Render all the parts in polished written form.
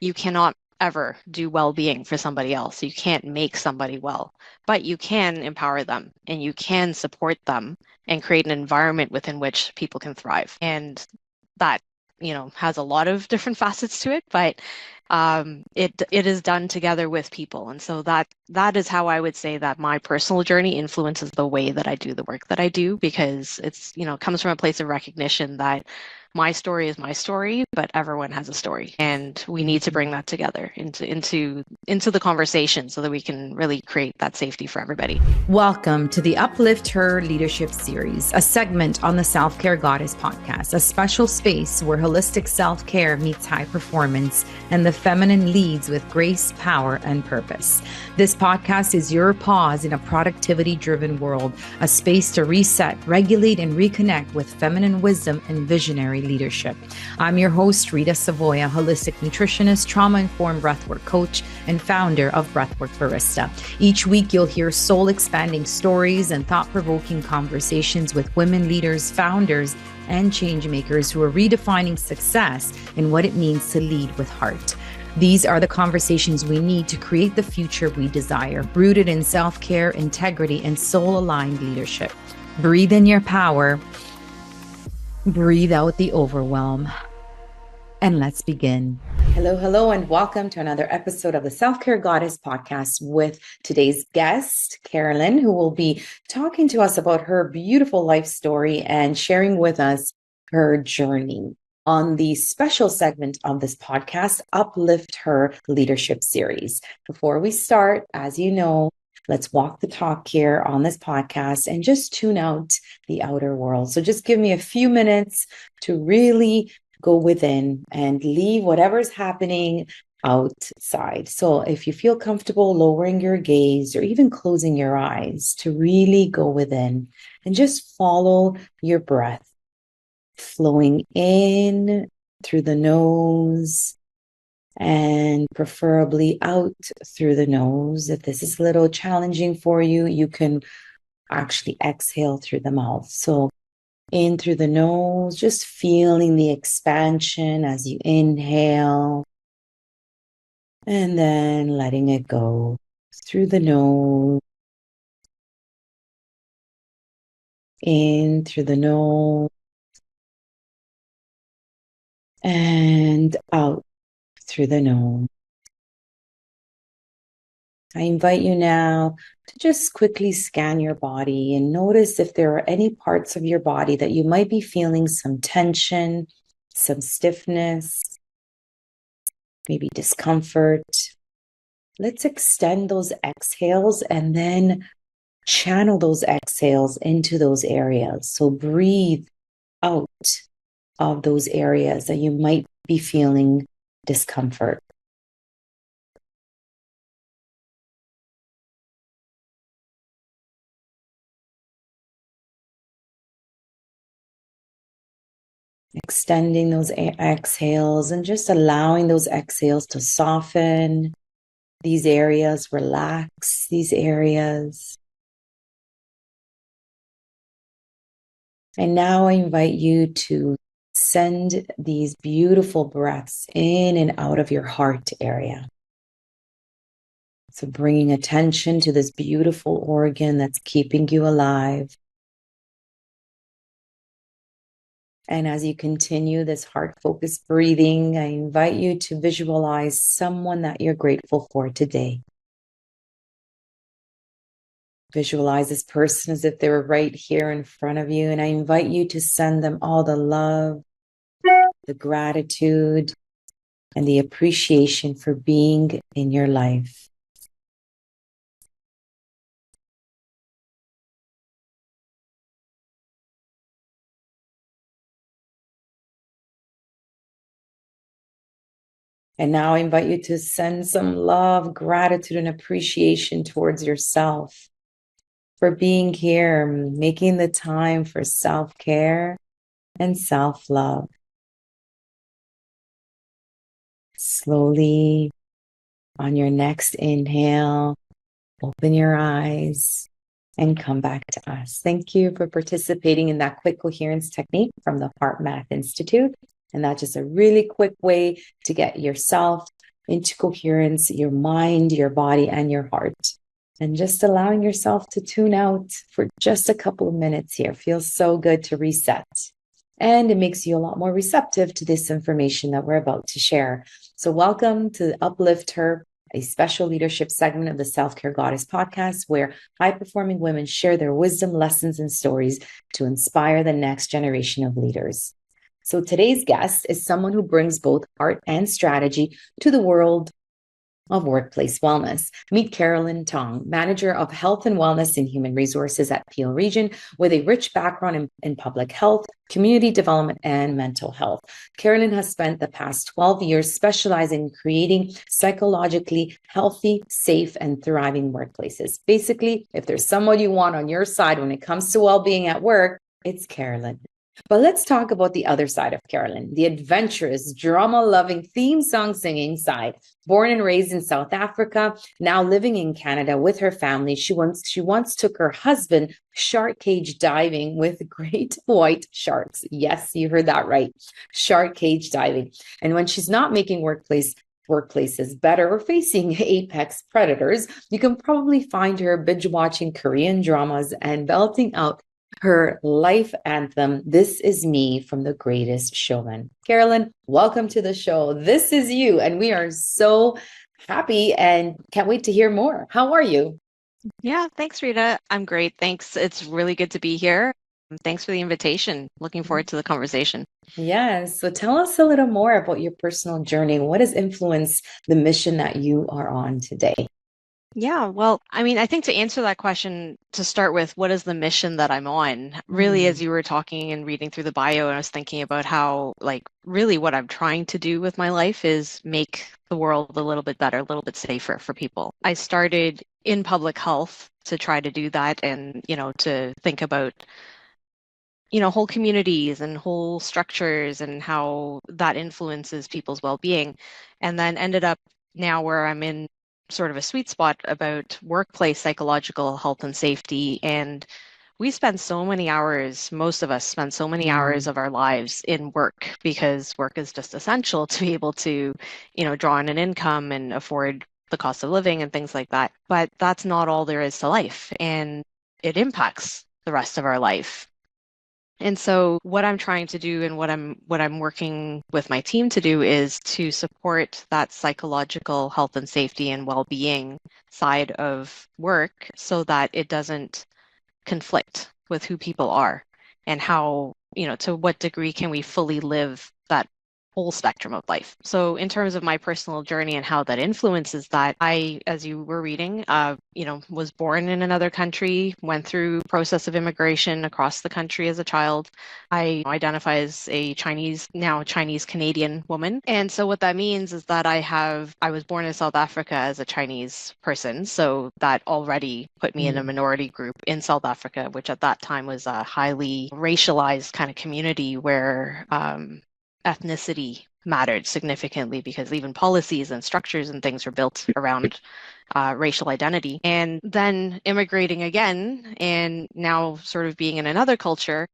you cannot ever do well-being for somebody else. You can't make somebody well, but you can empower them and you can support them and create an environment within which people can thrive. And that, has a lot of different facets to it, but it is done together with people. And so that is how I would say that my personal journey influences the way that I do the work that I do, because it's, comes from a place of recognition that my story is my story, but everyone has a story, and we need to bring that together into the conversation so that we can really create that safety for everybody. Welcome to the Uplift Her Leadership Series, a segment on the Self-Care Goddess podcast, a special space where holistic self-care meets high performance and the feminine leads with grace, power, and purpose. This podcast is your pause in a productivity-driven world, a space to reset, regulate, and reconnect with feminine wisdom and visionary leadership. I'm your host, Rita Savoya, holistic nutritionist, trauma-informed breathwork coach, and founder of Breathwork Barista. Each week, you'll hear soul-expanding stories and thought-provoking conversations with women leaders, founders, and change makers who are redefining success and what it means to lead with heart. These are the conversations we need to create the future we desire, rooted in self-care, integrity, and soul-aligned leadership. Breathe in your power. Breathe out the overwhelm. And let's begin. Hello, and welcome to another episode of the Self-Care Goddess podcast with today's guest, Carolyn, who will be talking to us about her beautiful life story and sharing with us her journey on the special segment of this podcast, Uplift Her Leadership Series. Before we start, as you know, let's walk the talk here on this podcast and just tune out the outer world. So just give me a few minutes to really go within and leave whatever's happening outside. So if you feel comfortable lowering your gaze or even closing your eyes to really go within and just follow your breath flowing in through the nose and preferably out through the nose. If this is a little challenging for you, you can actually exhale through the mouth. So in through the nose, just feeling the expansion as you inhale, and then letting it go through the nose, in through the nose, and out through the nose. I invite you now to just quickly scan your body and notice if there are any parts of your body that you might be feeling some tension, some stiffness, maybe discomfort. Let's extend those exhales and then channel those exhales into those areas. So breathe out of those areas that you might be feeling discomfort. Extending those exhales and just allowing those exhales to soften these areas, relax these areas. And now I invite you to send these beautiful breaths in and out of your heart area. So bringing attention to this beautiful organ that's keeping you alive. And as you continue this heart-focused breathing, I invite you to visualize someone that you're grateful for today. Visualize this person as if they were right here in front of you. And I invite you to send them all the love, the gratitude, and the appreciation for being in your life. And now I invite you to send some love, gratitude, and appreciation towards yourself for being here, making the time for self-care and self-love. Slowly, on your next inhale, open your eyes and come back to us. Thank you for participating in that quick coherence technique from the Heart Math Institute. And that's just a really quick way to get yourself into coherence, your mind, your body, and your heart. And just allowing yourself to tune out for just a couple of minutes here feels so good to reset. And it makes you a lot more receptive to this information that we're about to share. So welcome to Uplift Her, a special leadership segment of the Self-Care Goddess podcast, where high-performing women share their wisdom, lessons, and stories to inspire the next generation of leaders. So today's guest is someone who brings both art and strategy to the world of workplace wellness. Meet Carolyn Tong, Manager of Health and Wellness and Human Resources at Peel Region, with a rich background in public health, community development, and mental health. Carolyn has spent the past 12 years specializing in creating psychologically healthy, safe, and thriving workplaces. Basically, if there's someone you want on your side when it comes to well-being at work, it's Carolyn. But let's talk about the other side of Carolyn, the adventurous, drama-loving, theme song singing side. Born and raised in South Africa, now living in Canada with her family, she once took her husband shark cage diving with great white sharks. Yes, you heard that right. Shark cage diving. And when she's not making workplaces better or facing apex predators, you can probably find her binge watching Korean dramas and belting out her life anthem, "This Is Me" from The Greatest Showman. Carolyn, welcome to the show. This is you, and we are so happy and can't wait to hear more. How are you? Yeah, thanks, Rita. I'm great. Thanks. It's really good to be here. Thanks for the invitation. Looking forward to the conversation. Yes. So tell us a little more about your personal journey. What has influenced the mission that you are on today? Yeah, well, I think to answer that question, to start with, what is the mission that I'm on? Really, as you were talking and reading through the bio, and I was thinking about how, really what I'm trying to do with my life is make the world a little bit better, a little bit safer for people. I started in public health to try to do that and, to think about whole communities and whole structures and how that influences people's well-being, and then ended up now where I'm in sort of a sweet spot about workplace psychological health and safety. And we spend so many hours, most of us spend so many hours of our lives in work because work is just essential to be able to, draw in an income and afford the cost of living and things like that. But that's not all there is to life, and it impacts the rest of our life. And so what I'm trying to do and what I'm working with my team to do is to support that psychological health and safety and well-being side of work so that it doesn't conflict with who people are and how, to what degree can we fully live that whole spectrum of life. So in terms of my personal journey and how that influences that, I, as you were reading, was born in another country, went through process of immigration across the country as a child. I identify as a now Chinese Canadian woman. And so what that means is that I was born in South Africa as a Chinese person. So that already put me in a minority group in South Africa, which at that time was a highly racialized kind of community where ethnicity mattered significantly because even policies and structures and things were built around racial identity. And then immigrating again and now sort of being in another culture,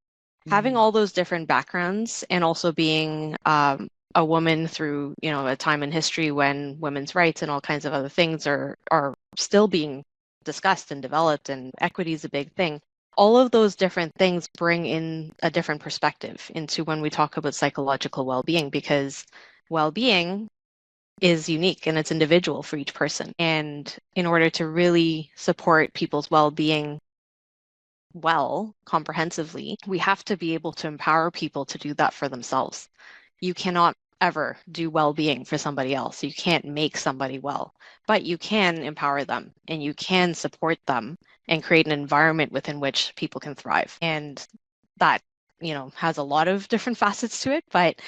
having all those different backgrounds and also being a woman through, a time in history when women's rights and all kinds of other things are still being discussed and developed, and equity is a big thing. All of those different things bring in a different perspective into when we talk about psychological well-being, because well-being is unique and it's individual for each person. And in order to really support people's well-being comprehensively, we have to be able to empower people to do that for themselves. You cannot ever do well-being for somebody else. You can't make somebody well, but you can empower them and you can support them and create an environment within which people can thrive. And that, has a lot of different facets to it, but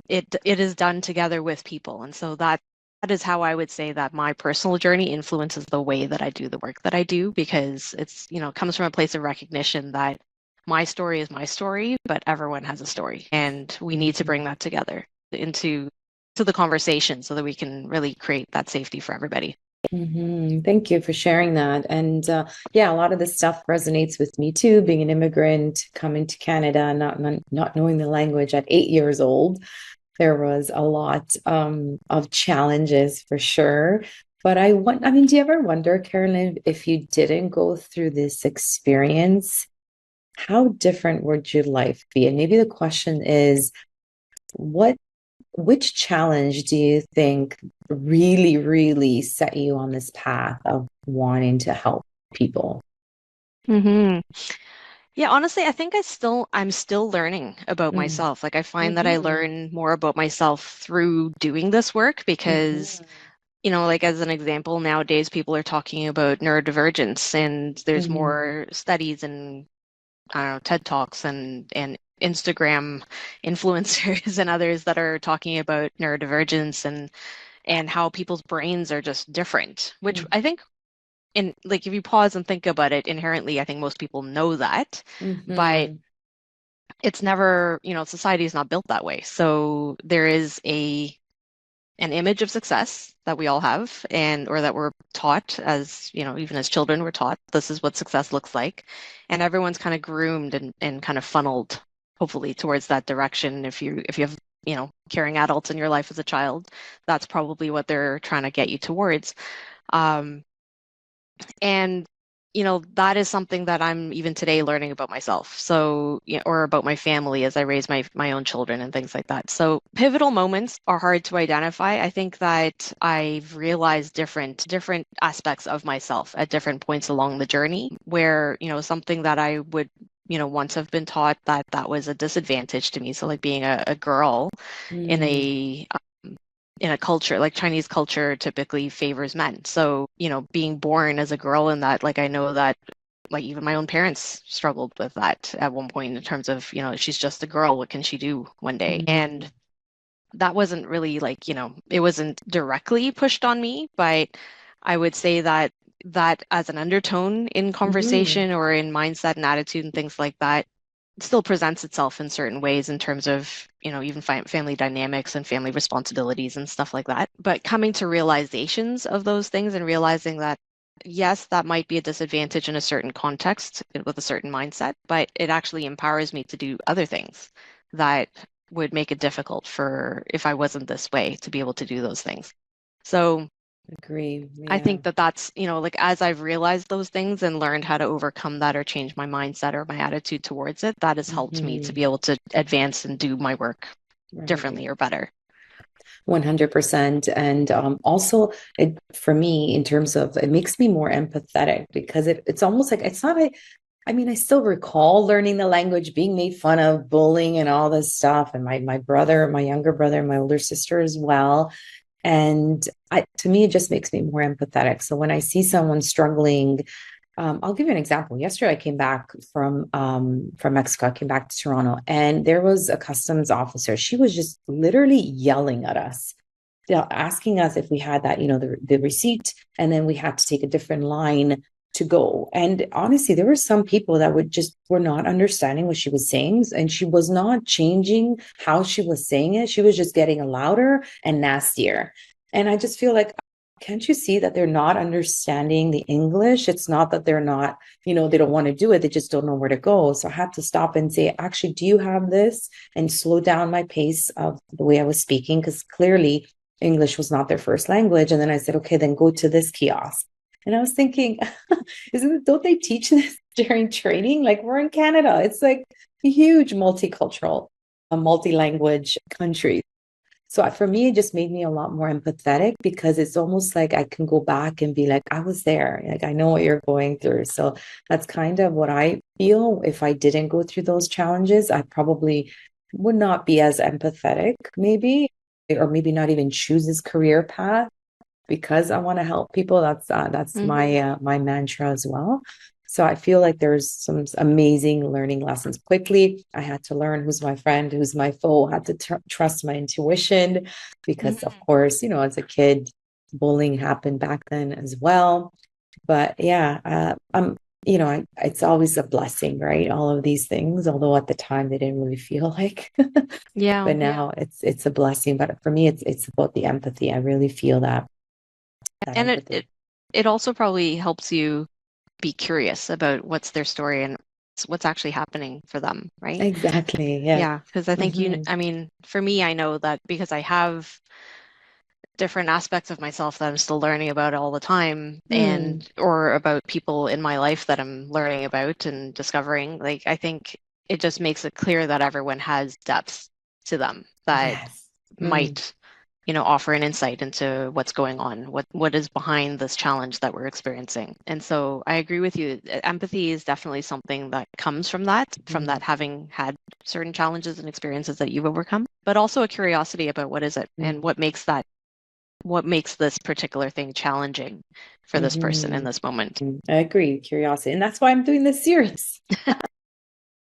it is done together with people. And so that is how I would say that my personal journey influences the way that I do the work that I do, because it's, comes from a place of recognition that my story is my story, but everyone has a story, and we need to bring that together into the conversation so that we can really create that safety for everybody. Thank you for sharing that. And a lot of this stuff resonates with me too, being an immigrant, coming to Canada, not knowing the language at 8 years old. There was a lot of challenges for sure. But I mean, do you ever wonder, Carolyn, if you didn't go through this experience, how different would your life be? And maybe the question is, what, which challenge do you think really, really set you on this path of wanting to help people? Hmm. Yeah, honestly, I think I'm still learning about Mm. myself. Like I find that I Hmm. learn more about myself through doing this work because, Hmm. like as an example, nowadays people are talking about neurodivergence and there's Hmm. more studies and I don't know, TED Talks and Instagram influencers and others that are talking about neurodivergence and how people's brains are just different, which I think in like if you pause and think about it inherently, I think most people know that, but Hmm. it's never, society is not built that way. So there is an image of success that we all have and or that we're taught as, even as children, we're taught this is what success looks like. And everyone's kind of groomed and kind of funneled, hopefully, towards that direction. If you have, caring adults in your life as a child, that's probably what they're trying to get you towards. Um, and that is something that I'm even today learning about myself. So, or about my family as I raise my own children and things like that. So, pivotal moments are hard to identify. I think that I've realized different aspects of myself at different points along the journey where, something that I would once have been taught that was a disadvantage to me. So like being a girl in Hmm. a culture like Chinese culture typically favors men. So, being born as a girl in that, like I know that like even my own parents struggled with that at one point in terms of, she's just a girl, what can she do one day? And Hmm. that wasn't really like, it wasn't directly pushed on me, but I would say that as an undertone in Hmm. conversation or in mindset and attitude and things like that still presents itself in certain ways in terms of, even family dynamics and family responsibilities and stuff like that. But coming to realizations of those things and realizing that, yes, that might be a disadvantage in a certain context with a certain mindset, but it actually empowers me to do other things that would make it difficult for if I wasn't this way to be able to do those things. So Agree. I Yeah. think that that's, like as I've realized those things and learned how to overcome that or change my mindset or my attitude towards it, that has helped me to Hmm. be able to advance and do my work Right. differently or better. 100%. And also, for me, in terms of it makes me more empathetic because it's almost like it's not a, I mean, I still recall learning the language, being made fun of, bullying, and all this stuff. And my brother, my younger brother, and my older sister as well. And to me, it just makes me more empathetic. So when I see someone struggling, I'll give you an example. Yesterday, I came back from Mexico. I came back to Toronto, and there was a customs officer. She was just literally yelling at us, asking us if we had that, the receipt, and then we had to take a different line to go. And honestly, there were some people that were not understanding what she was saying, and she was not changing how she was saying it. She was just getting louder and nastier. And I just feel like, can't you see that they're not understanding the English? It's not that they're not, they don't want to do it. They just don't know where to go. So I had to stop and say, actually, do you have this? And slow down my pace of the way I was speaking, because clearly English was not their first language. And then I said, okay, then go to this kiosk. And I was thinking, don't they teach this during training? Like we're in Canada. It's like a huge multicultural, a multi-language country. So for me, it just made me a lot more empathetic because it's almost like I can go back and be like, I was there. Like I know what you're going through. So that's kind of what I feel. If I didn't go through those challenges, I probably would not be as empathetic, maybe, or maybe not even choose this career path because I want to help people. That's Hmm. my mantra as well. So I feel like there's some amazing learning lessons. Quickly, I had to learn who's my friend, who's my foe. Had to trust my intuition because, of Hmm. course, as a kid, bullying happened back then as well. But yeah, it's always a blessing, right? All of these things, although at the time they didn't really feel like, Yeah. but now it's a blessing. But for me, it's about the empathy. I really feel that And it, empathy. it it also probably helps you be curious about what's their story and what's actually happening for them, right? Exactly. Yeah. Yeah, because I think Mm-hmm. I mean, for me, I know that because I have different aspects of myself that I'm still learning about all the time, Hmm. and or about people in my life that I'm learning about and discovering. Like, I think it just makes it clear that everyone has depths to them that Yes. Mm. might, offer an insight into what's going on, what is behind this challenge that we're experiencing. And so I agree with you. Empathy is definitely something that comes from Mm. that having had certain challenges and experiences that you've overcome, but also a curiosity about what is it and Mm. what makes this particular thing challenging for this person in Mm-hmm. this moment. I agree. Curiosity. And that's why I'm doing this series.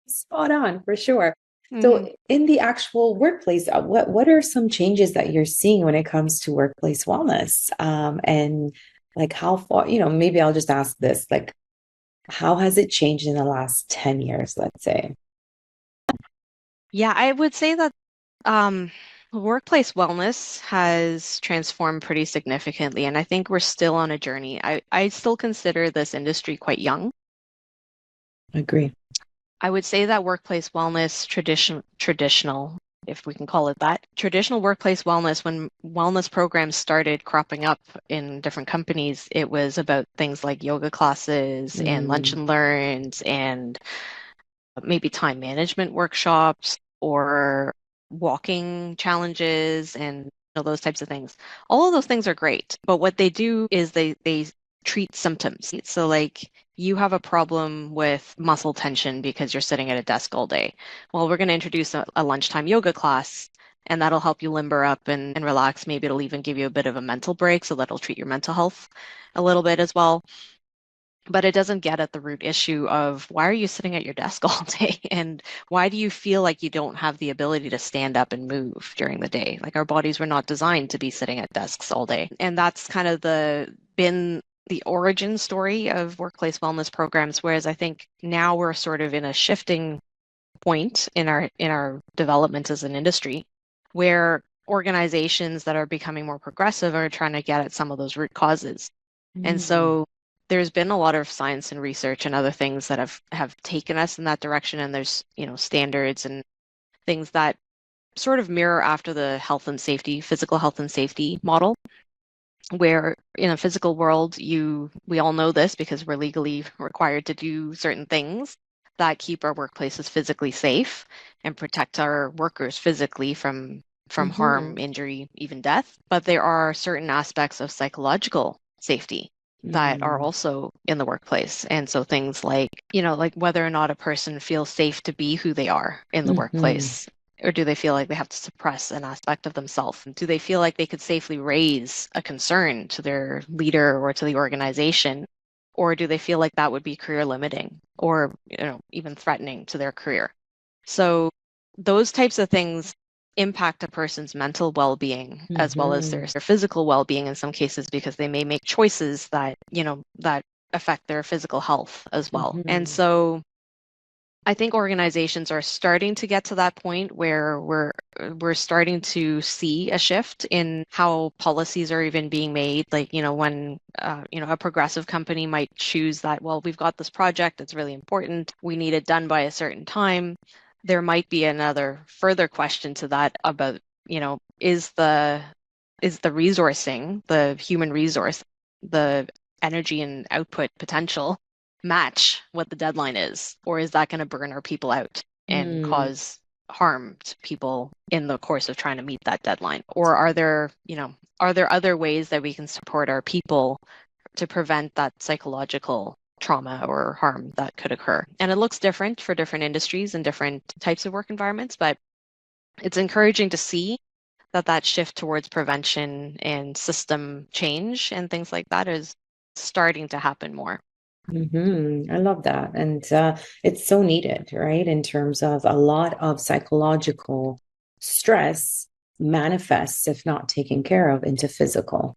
Spot on for sure. So Hmm. in the actual workplace, what are some changes that you're seeing when it comes to workplace wellness? And like how far, maybe I'll just ask this, like how has it changed in the last 10 years, let's say? Yeah, I would say that workplace wellness has transformed pretty significantly, and I think we're still on a journey. I still consider this industry quite young. Agree. I would say that workplace wellness, traditional, if we can call it that, traditional workplace wellness, when wellness programs started cropping up in different companies, it was about things like yoga classes and lunch Mm. and learns and maybe time management workshops or walking challenges and those types of things. All of those things are great, but what they do is they treat symptoms. So like you have a problem with muscle tension because you're sitting at a desk all day. Well, we're going to introduce a lunchtime yoga class and that'll help you limber up and relax. Maybe it'll even give you a bit of a mental break, so that'll treat your mental health a little bit as well, but it doesn't get at the root issue of why are you sitting at your desk all day and why do you feel like you don't have the ability to stand up and move during the day? Like our bodies were not designed to be sitting at desks all day. And that's kind of been the origin story of workplace wellness programs, whereas I think now we're sort of in a shifting point in our development as an industry where organizations that are becoming more progressive are trying to get at some of those root causes. And Mm. so there's been a lot of science and research and other things that have taken us in that direction. And there's, standards and things that sort of mirror after the physical health and safety model, where in a physical world, we all know this because we're legally required to do certain things that keep our workplaces physically safe and protect our workers physically from Mm-hmm. harm, injury, even death. But there are certain aspects of psychological safety that are Mm. also in the workplace. And so things like, like whether or not a person feels safe to be who they are in the Mm-hmm. workplace, or do they feel like they have to suppress an aspect of themselves? Do they feel like they could safely raise a concern to their leader or to the organization? Or do they feel like that would be career limiting or, even threatening to their career? So those types of things impact a person's mental well-being as well as their Mm-hmm. physical well-being in some cases, because they may make choices that, that affect their physical health as well. And Mm-hmm. so I think organizations are starting to get to that point where we're starting to see a shift in how policies are even being made. Like, when a progressive company might choose that, well, we've got this project that's really important, we need it done by a certain time. There might be another further question to that about, is the resourcing, the human resource, the energy and output potential match what the deadline is? Or is that going to burn our people out and Mm. cause harm to people in the course of trying to meet that deadline? Or are there other ways that we can support our people to prevent that psychological trauma or harm that could occur? And it looks different for different industries and different types of work environments, but it's encouraging to see that shift towards prevention and system change and things like that is starting to happen more. I love that. And it's so needed, right? In terms of a lot of psychological stress manifests, if not taken care of, into physical.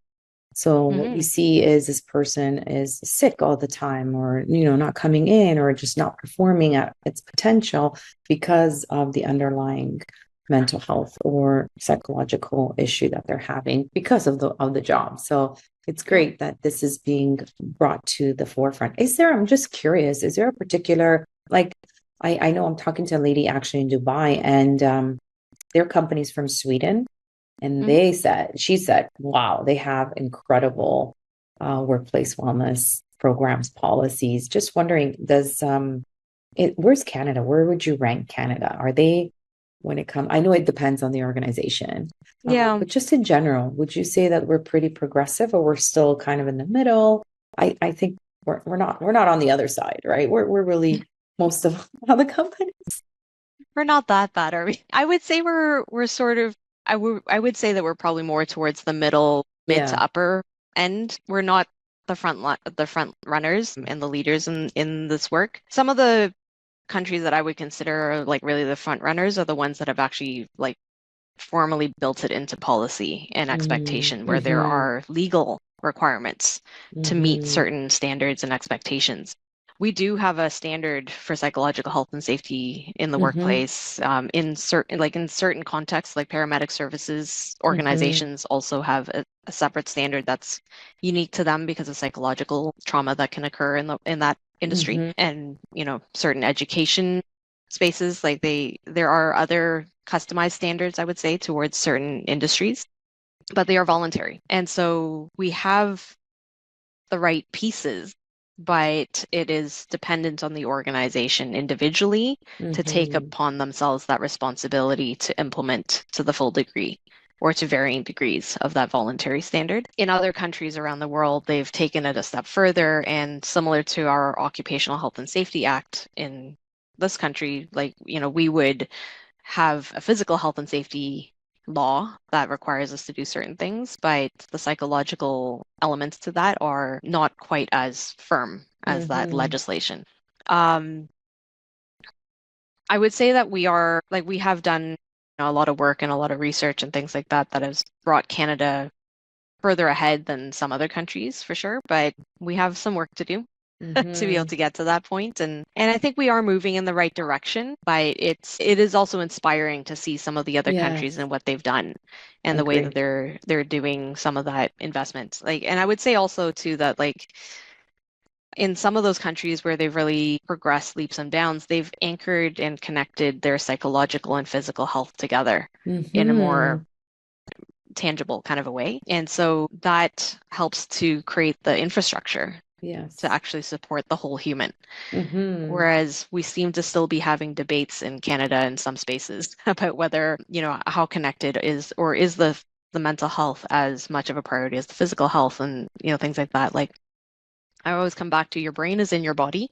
So what we Mm-hmm. see is this person is sick all the time, or, not coming in, or just not performing at its potential because of the underlying mental health or psychological issue that they're having because of the job. So it's Yeah. great that this is being brought to the forefront. I'm just curious, is there a particular, like, I know I'm talking to a lady actually in Dubai, and their company's from Sweden. And Mhm. she said, wow, they have incredible workplace wellness programs, policies. Just wondering, where's Canada? Where would you rank Canada? Are they, when it comes, I know it depends on the organization, Yeah, but just in general, would you say that we're pretty progressive or we're still kind of in the middle? I think we're not on the other side, right? We're really most of other companies. we're not that bad, are we? I would say we're sort of I would say that we're probably more towards the mid Yeah. to upper end. We're not the front runners and the leaders in this work. Some of the countries that I would consider like really the front runners are the ones that have actually like formally built it into policy and expectation, where there Mm-hmm. are legal requirements to meet Mm-hmm. certain standards and expectations. We do have a standard for psychological health and safety in the Mm-hmm. workplace. In certain contexts, like paramedic services Mm-hmm. organizations also have a separate standard that's unique to them because of psychological trauma that can occur in that industry. Mm-hmm. And certain education spaces, there are other customized standards, I would say, towards certain industries, but they are voluntary. And so we have the right pieces, but it is dependent on the organization individually to take Mm-hmm. upon themselves that responsibility to implement to the full degree or to varying degrees of that voluntary standard. In other countries around the world, they've taken it a step further, and similar to our Occupational Health and Safety Act in this country, we would have a physical health and safety law that requires us to do certain things, but the psychological elements to that are not quite as firm as that Mm-hmm. legislation. Um, I would say that we have done a lot of work and a lot of research and things like that has brought Canada further ahead than some other countries for sure, but we have some work to do to be able Mm-hmm. to get to that point. And I think we are moving in the right direction, but it is also inspiring to see some of the other countries Yes. and what they've done and the way that Agree. they're doing some of that investment. And I would say also too that in some of those countries where they've really progressed leaps and bounds, they've anchored and connected their psychological and physical health together in a more Mm-hmm. tangible kind of a way. And so that helps to create the infrastructure to Yes. actually support the whole human. Mm-hmm. Whereas we seem to still be having debates in Canada in some spaces about whether, how connected is the mental health as much of a priority as the physical health and, things like that. Like I always come back to your brain is in your body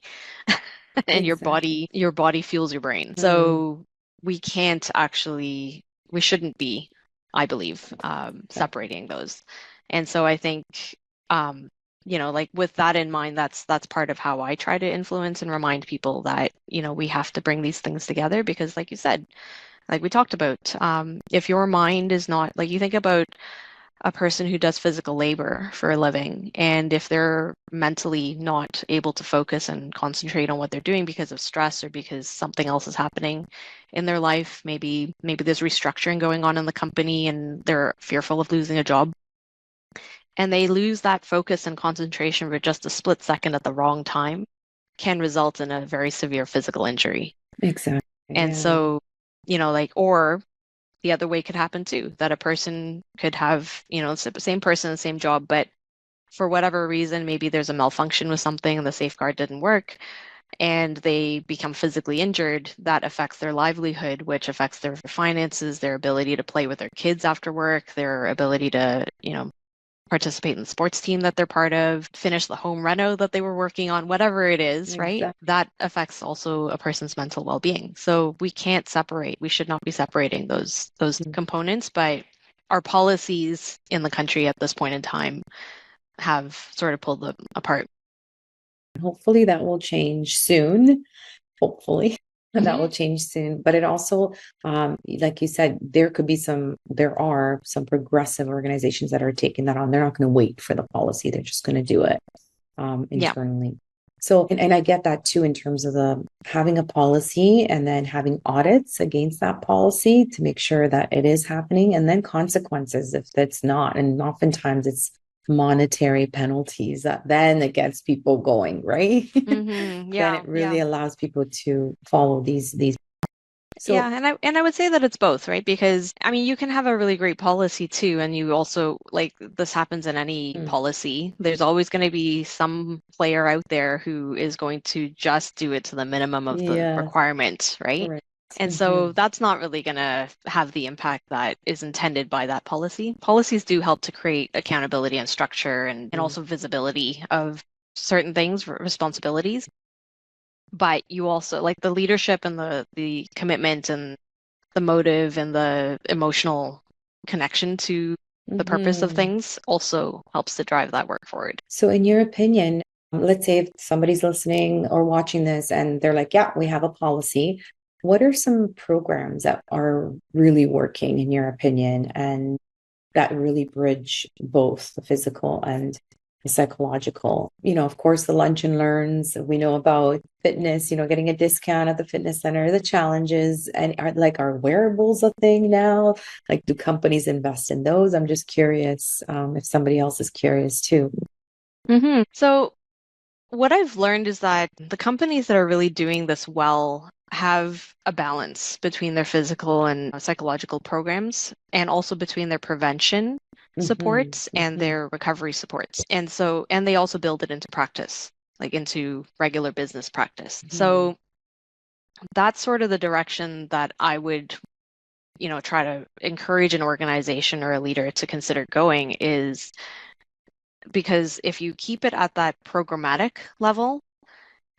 and Exactly. your body fuels your brain. Mm. So we can't actually, we shouldn't be, I believe, Okay. separating those. And so I think, um, with that in mind, that's part of how I try to influence and remind people that, we have to bring these things together because, like you said, like we talked about, if your mind is not like you think about a person who does physical labor for a living, and if they're mentally not able to focus and concentrate on what they're doing because of stress or because something else is happening in their life, maybe there's restructuring going on in the company and they're fearful of losing a job, and they lose that focus and concentration for just a split second at the wrong time, can result in a very severe physical injury. Exactly. And Yeah. so, or the other way could happen too, that a person could have, it's the same person, the same job, but for whatever reason, maybe there's a malfunction with something and the safeguard didn't work and they become physically injured. That affects their livelihood, which affects their finances, their ability to play with their kids after work, their ability to, participate in the sports team that they're part of, finish the home reno that they were working on, whatever it is, right? Exactly. That affects also a person's mental well-being. So we can't separate, we should not be separating those components, but our policies in the country at this point in time have sort of pulled them apart. Hopefully that will change soon. Hopefully that will Hmm. change soon. But it also, like you said, there are some progressive organizations that are taking that on. They're not going to wait for the policy. They're just going to do it Yeah. internally. So, and I get that too, in terms of the having a policy and then having audits against that policy to make sure that it is happening, and then consequences if that's not. And oftentimes monetary penalties, that then it gets people going, right? Mm-hmm. Then Yeah, it yeah. really allows people to follow these. Yeah, So, and I would say that it's both, right? Because I mean, you can have a really great policy too, and you also like this happens in any mm, policy. There's always going to be some player out there who is going to just do it to the minimum of the yes, requirement, right? correct. And so that's not really going to have the impact that is intended by that policy. Policies do help to create accountability and structure and Mhm. also visibility of certain things, responsibilities. But you also like the leadership and the commitment and the motive and the emotional connection to the purpose of Mhm. things also helps to drive that work forward. So, in your opinion, let's say if somebody's listening or watching this and they're like, yeah, we have a policy. What are some programs that are really working, in your opinion, and that really bridge both the physical and the psychological? Of course, the lunch and learns, we know about fitness, getting a discount at the fitness center, the challenges, and are wearables a thing now? Like, do companies invest in those? I'm just curious, if somebody else is curious too. So what I've learned is that the companies that are really doing this well have a balance between their physical and psychological programs and also between their prevention Hmm. supports and Hmm. their recovery supports. And they also build it into practice, like into regular business practice. Hmm. So that's sort of the direction that I would, try to encourage an organization or a leader to consider going is because if you keep it at that programmatic level,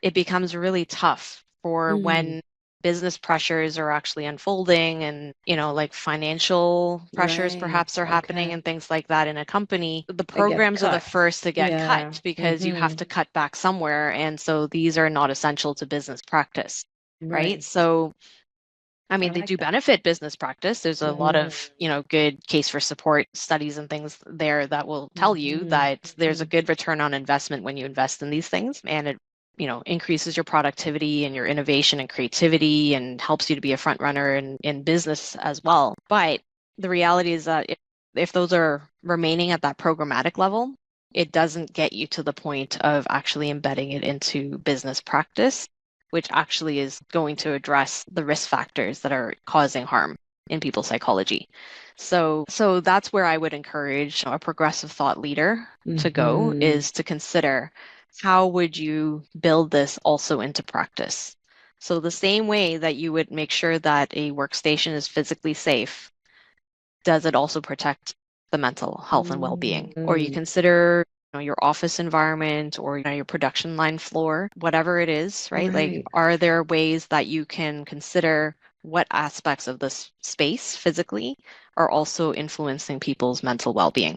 it becomes really tough for Hmm. when business pressures are actually unfolding and, like financial pressures Right. perhaps are happening Okay. and things like that in a company. The I get programs are the cut. first to get Yeah. cut because you have Hmm. to cut back somewhere. And so these are not essential to business practice, right? Right. So I I mean, they like do that. benefit business practice. There's a lot Hmm. of, good case for support studies and things there that will tell you Hmm. that there's a Hmm. good return on investment when you invest in these things. And it, increases your productivity and your innovation and creativity and helps you to be a front runner in business as well. But the reality is that if those are remaining at that programmatic level, it doesn't get you to the point of actually embedding it into business practice, which actually is going to address the risk factors that are causing harm in people's psychology. So that's where I would encourage a progressive thought leader to go Hmm. is to consider how would you build this also into practice. So the same way that you would make sure that a workstation is physically safe, does it also protect the mental health and well-being? Or you Hmm. consider your office environment or your production line floor, whatever it is, right? Like, Right. are there ways that you can consider what aspects of this space physically are also influencing people's mental well-being?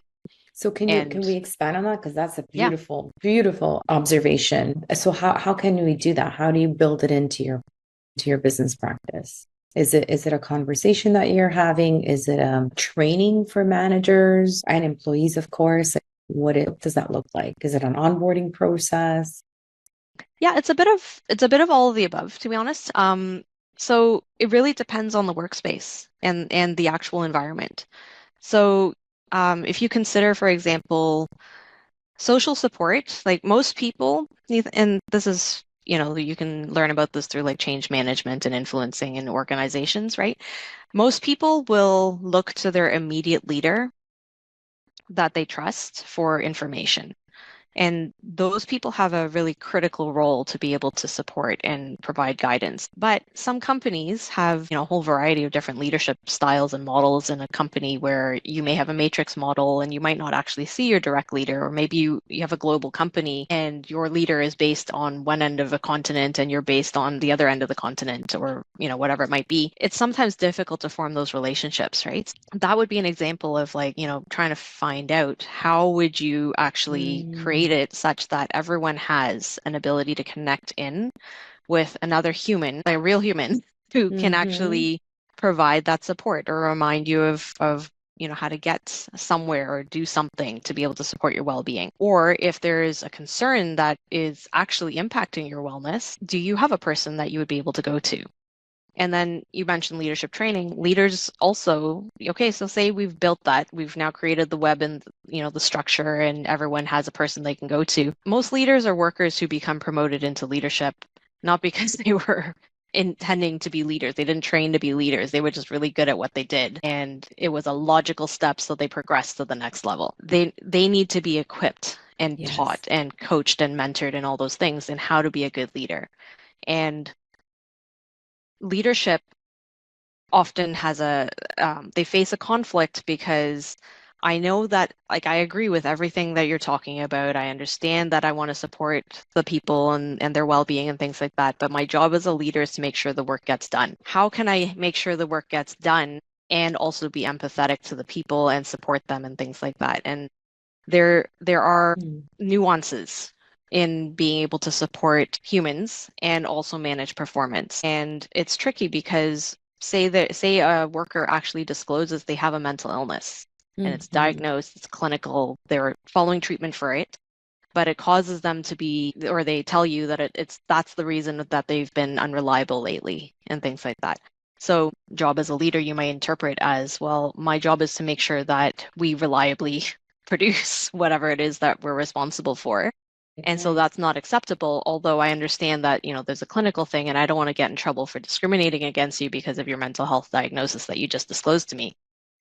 So can And we expand on that? Because that's a yeah, beautiful, beautiful observation. So how can we do that? How do you build it into your business practice? Is it a conversation that you're having? Is it training for managers and employees, of course? Does that look like? Is it an onboarding process? yeah, it's a bit of all of the above, to be honest. So it really depends on the workspace and the actual environment. So if you consider, for example, social support, like most people, and this is, you can learn about this through like change management and influencing in organizations, right? Most people will look to their immediate leader that they trust for information. And those people have a really critical role to be able to support and provide guidance. But some companies have, a whole variety of different leadership styles and models in a company where you may have a matrix model and you might not actually see your direct leader, or maybe you have a global company and your leader is based on one end of a continent and you're based on the other end of the continent, or, whatever it might be. It's sometimes difficult to form those relationships, right? That would be an example of like, trying to find out how would you actually create Mm, it such that everyone has an ability to connect in with another human, like a real human, who can mm-hmm. actually provide that support or remind you of how to get somewhere or do something to be able to support your well-being. Or if there is a concern that is actually impacting your wellness, do you have a person that you would be able to go to? And then you mentioned leadership training. Leaders also, okay, so say we've built that, we've now created the web and the structure, and everyone has a person they can go to. Most leaders are workers who become promoted into leadership, not because they were intending to be leaders. They didn't train to be leaders. They were just really good at what they did. And it was a logical step, so they progressed to the next level. They need to be equipped and taught and coached and mentored and all those things and how to be a good leader. And leadership often has they face a conflict, because I know that, like, I agree with everything that you're talking about. I understand that I want to support the people and their well-being and things like that. But my job as a leader is to make sure the work gets done. How can I make sure the work gets done and also be empathetic to the people and support them and things like that? And there are nuances in being able to support humans and also manage performance. And it's tricky because say a worker actually discloses they have a mental illness and it's diagnosed, it's clinical, they're following treatment for it, but it causes them to be, or they tell you that that's the reason that they've been unreliable lately and things like that. So job as a leader, you might interpret as, well, my job is to make sure that we reliably produce whatever it is that we're responsible for. And so that's not acceptable, although I understand that, there's a clinical thing and I don't want to get in trouble for discriminating against you because of your mental health diagnosis that you just disclosed to me.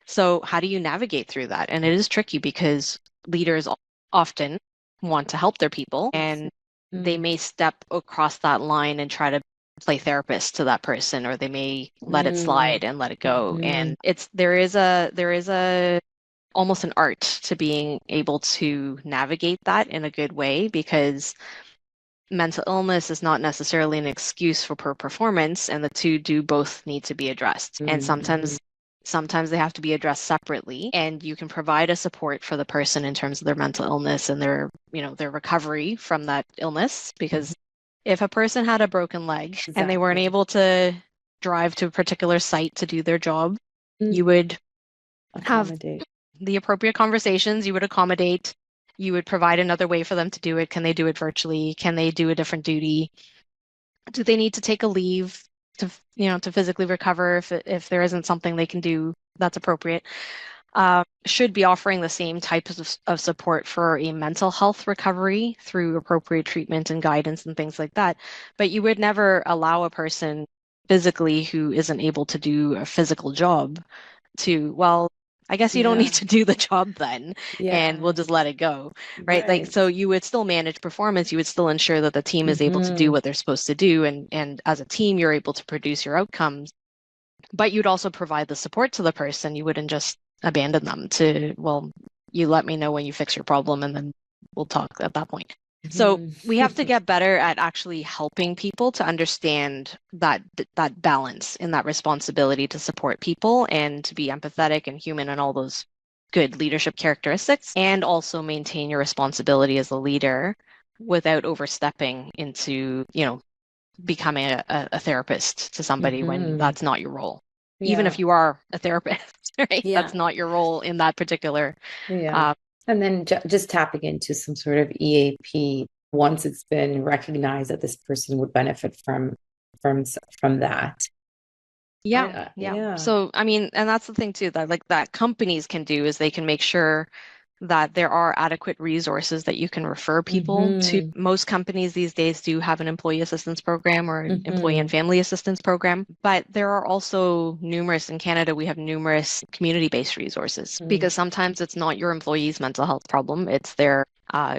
So how do you navigate through that? And it is tricky because leaders often want to help their people, and they may step across that line and try to play therapist to that person, or they may let it slide and let it go. And there is a almost an art to being able to navigate that in a good way, because mental illness is not necessarily an excuse for poor performance, and the two do both need to be addressed. And sometimes they have to be addressed separately, and you can provide a support for the person in terms of their mental illness and their recovery from that illness. Because if a person had a broken leg and they weren't able to drive to a particular site to do their job, you would have the appropriate conversations, you would accommodate, you would provide another way for them to do it. Can they do it virtually? Can they do a different duty? Do they need to take a leave to physically recover if there isn't something they can do that's appropriate? Should be offering the same types of support for a mental health recovery through appropriate treatment and guidance and things like that. But you would never allow a person physically who isn't able to do a physical job to, well, I guess you don't need to do the job then, and we'll just let it go, right? Like, so you would still manage performance. You would still ensure that the team is able to do what they're supposed to do. And as a team, you're able to produce your outcomes, but you'd also provide the support to the person. You wouldn't just abandon them to, well, you let me know when you fix your problem and then we'll talk at that point. So we have to get better at actually helping people to understand that balance in that responsibility to support people and to be empathetic and human and all those good leadership characteristics, and also maintain your responsibility as a leader without overstepping into, becoming a therapist to somebody when that's not your role. Even if you are a therapist, right? That's not your role in that particular. And then just tapping into some sort of EAP once it's been recognized that this person would benefit from that. Yeah. So, I mean, and that's the thing too, that companies can do is they can make sure that there are adequate resources that you can refer people to. Most companies these days do have an employee assistance program or an employee and family assistance program, but there are also numerous, in Canada, we have numerous community-based resources, because sometimes it's not your employee's mental health problem, it's their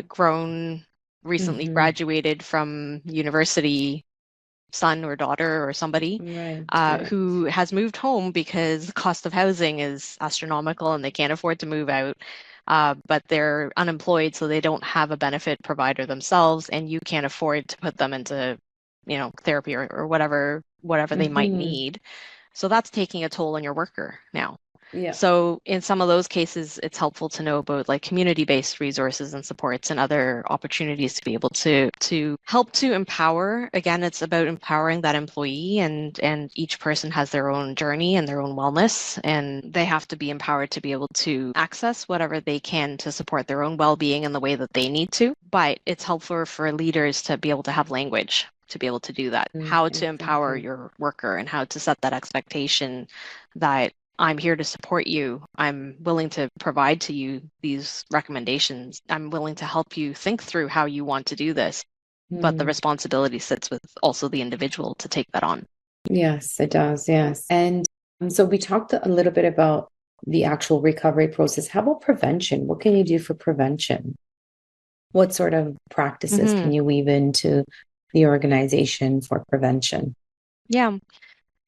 grown, recently graduated from university son or daughter or somebody who has moved home because the cost of housing is astronomical and they can't afford to move out. But they're unemployed, so they don't have a benefit provider themselves, and you can't afford to put them into, therapy or whatever they might need. So that's taking a toll on your worker now. So in some of those cases, it's helpful to know about like community-based resources and supports and other opportunities to be able to help to empower. Again, it's about empowering that employee, and each person has their own journey and their own wellness, and they have to be empowered to be able to access whatever they can to support their own well-being in the way that they need to. But it's helpful for leaders to be able to have language to be able to do that, how to empower Exactly. your worker, and how to set that expectation that I'm here to support you. I'm willing to provide to you these recommendations. I'm willing to help you think through how you want to do this. But the Mm. responsibility sits with also the individual to take that on. Yes, it does. Yes. And so we talked a little bit about the actual recovery process. How about prevention? What can you do for prevention? What sort of practices Hmm. can you weave into the organization for prevention? Yeah.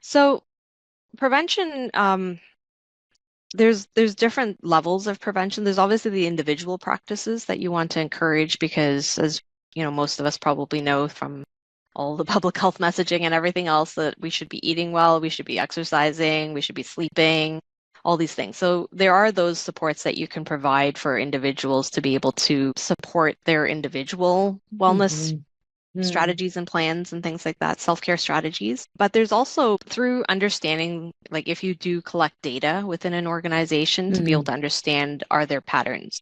So prevention, there's different levels of prevention. There's obviously the individual practices that you want to encourage because, as you know, most of us probably know from all the public health messaging and everything else, that we should be eating well, we should be exercising, we should be sleeping, all these things. So there are those supports that you can provide for individuals to be able to support their individual wellness Mm-hmm. Mm-hmm. strategies and plans and things like that, self-care strategies. But there's also through understanding, like if you do collect data within an organization to be able to understand, are there patterns?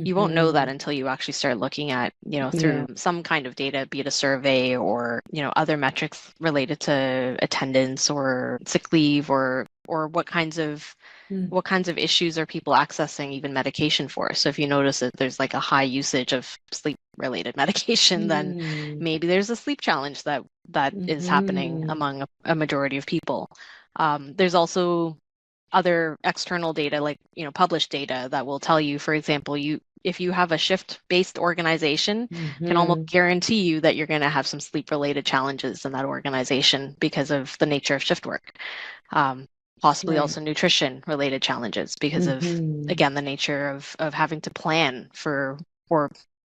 You won't know that Mm-hmm. until you actually start looking at, Yeah. through some kind of data, be it a survey or, other metrics related to attendance or sick leave or what kinds of issues are people accessing even medication for? So if you notice that there's like a high usage of sleep related medication, then Mm-hmm. maybe there's a sleep challenge that is happening Mm-hmm. among a majority of people. There's also other external data, like published data, that will tell you, for example, if you have a shift-based organization, can almost Mm-hmm. guarantee you that you're going to have some sleep-related challenges in that organization because of the nature of shift work. Um, Possibly Right. also nutrition-related challenges because of, Mm-hmm. again, the nature of having to plan for, or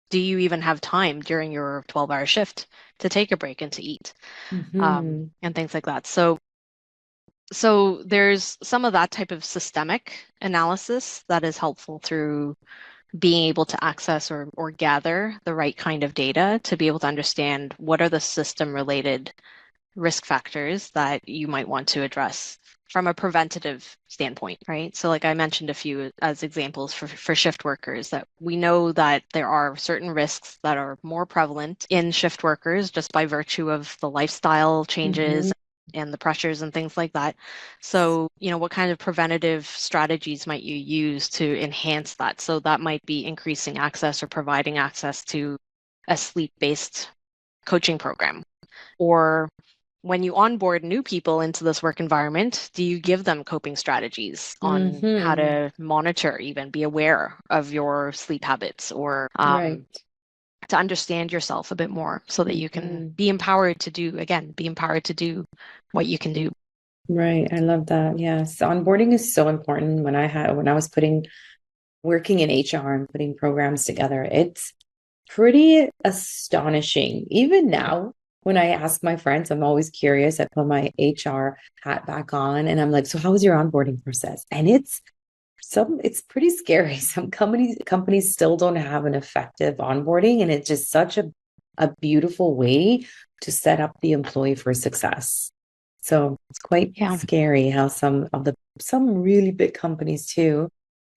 do you even have time during your 12-hour shift to take a break and to eat, Mm-hmm. and things like that. So there's some of that type of systemic analysis that is helpful through being able to access or gather the right kind of data to be able to understand what are the system related risk factors that you might want to address from a preventative standpoint, right? So like I mentioned a few as examples for shift workers, that we know that there are certain risks that are more prevalent in shift workers just by virtue of the lifestyle Mm-hmm. changes and the pressures and things like that. So, what kind of preventative strategies might you use to enhance that? So that might be increasing access or providing access to a sleep-based coaching program, or when you onboard new people into this work environment, do you give them coping strategies on how Mm-hmm. to monitor, even be aware of your sleep habits, or Right. to understand yourself a bit more so that you can Mm-hmm. be empowered to do, again, be empowered to do what you can do? Right. I love that. Yes. Onboarding is so important. When I was working in HR and putting programs together, it's pretty astonishing. Even now, when I ask my friends, I'm always curious. I put my HR hat back on and I'm like, so how was your onboarding process? And it's pretty scary. Some companies still don't have an effective onboarding, and it's just such a beautiful way to set up the employee for success. So it's quite Yeah. scary how some really big companies too,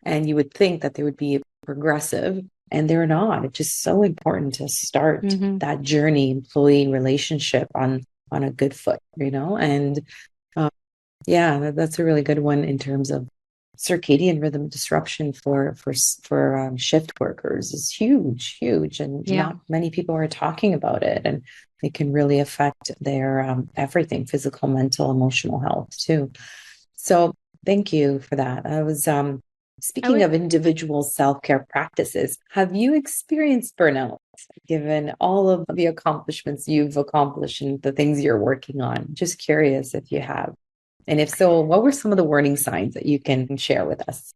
and you would think that they would be progressive, and they're not. It's just so important to start Hmm. that journey employee relationship on a good foot, and uh, yeah, that's a really good one in terms of circadian rhythm disruption for shift workers is huge, huge, and Yeah. not many people are talking about it, and it can really affect their everything, physical, mental, emotional health too. So thank you for that. I was I speaking would, of individual self-care practices. Have you experienced burnout, given all of the accomplishments you've accomplished and the things you're working on? Just curious if you have. And if so, what were some of the warning signs that you can share with us?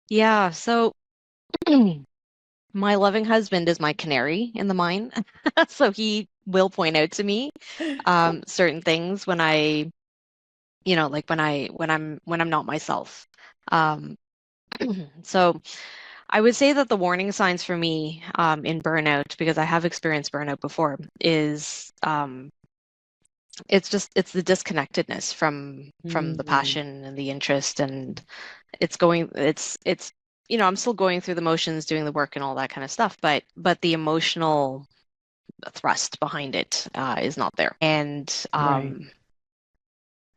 yeah. So my loving husband is my canary in the mine. So he will point out to me certain things when like when I'm not myself. Um, so I would say that the warning signs for me in burnout, because I have experienced burnout before, is it's the disconnectedness from the Mm, passion and the interest, and it's I'm still going through the motions, doing the work and all that kind of stuff, but the emotional thrust behind it is not there. Right.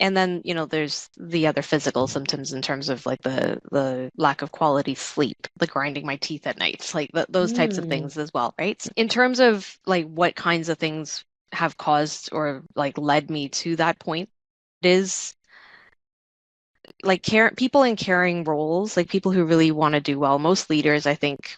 And then, there's the other physical symptoms in terms of like the lack of quality sleep, the grinding my teeth at night, like those types of Mm. things as well, right? In terms of like what kinds of things have caused or like led me to that point, it is like people in caring roles, like people who really want to do well. Most leaders, I think,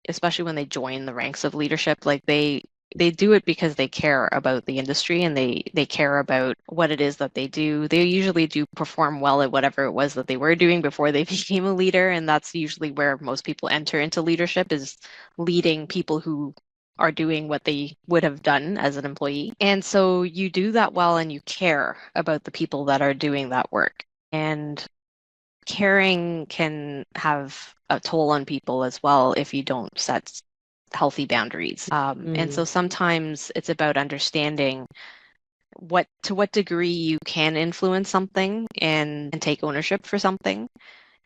especially when they join the ranks of leadership, like they do it because they care about the industry and they care about what it is that they do. They usually do perform well at whatever it was that they were doing before they became a leader, and that's usually where most people enter into leadership, is leading people who are doing what they would have done as an employee. And so you do that well and you care about the people that are doing that work. And caring can have a toll on people as well if you don't set healthy boundaries. And so sometimes it's about understanding to what degree you can influence something and take ownership for something,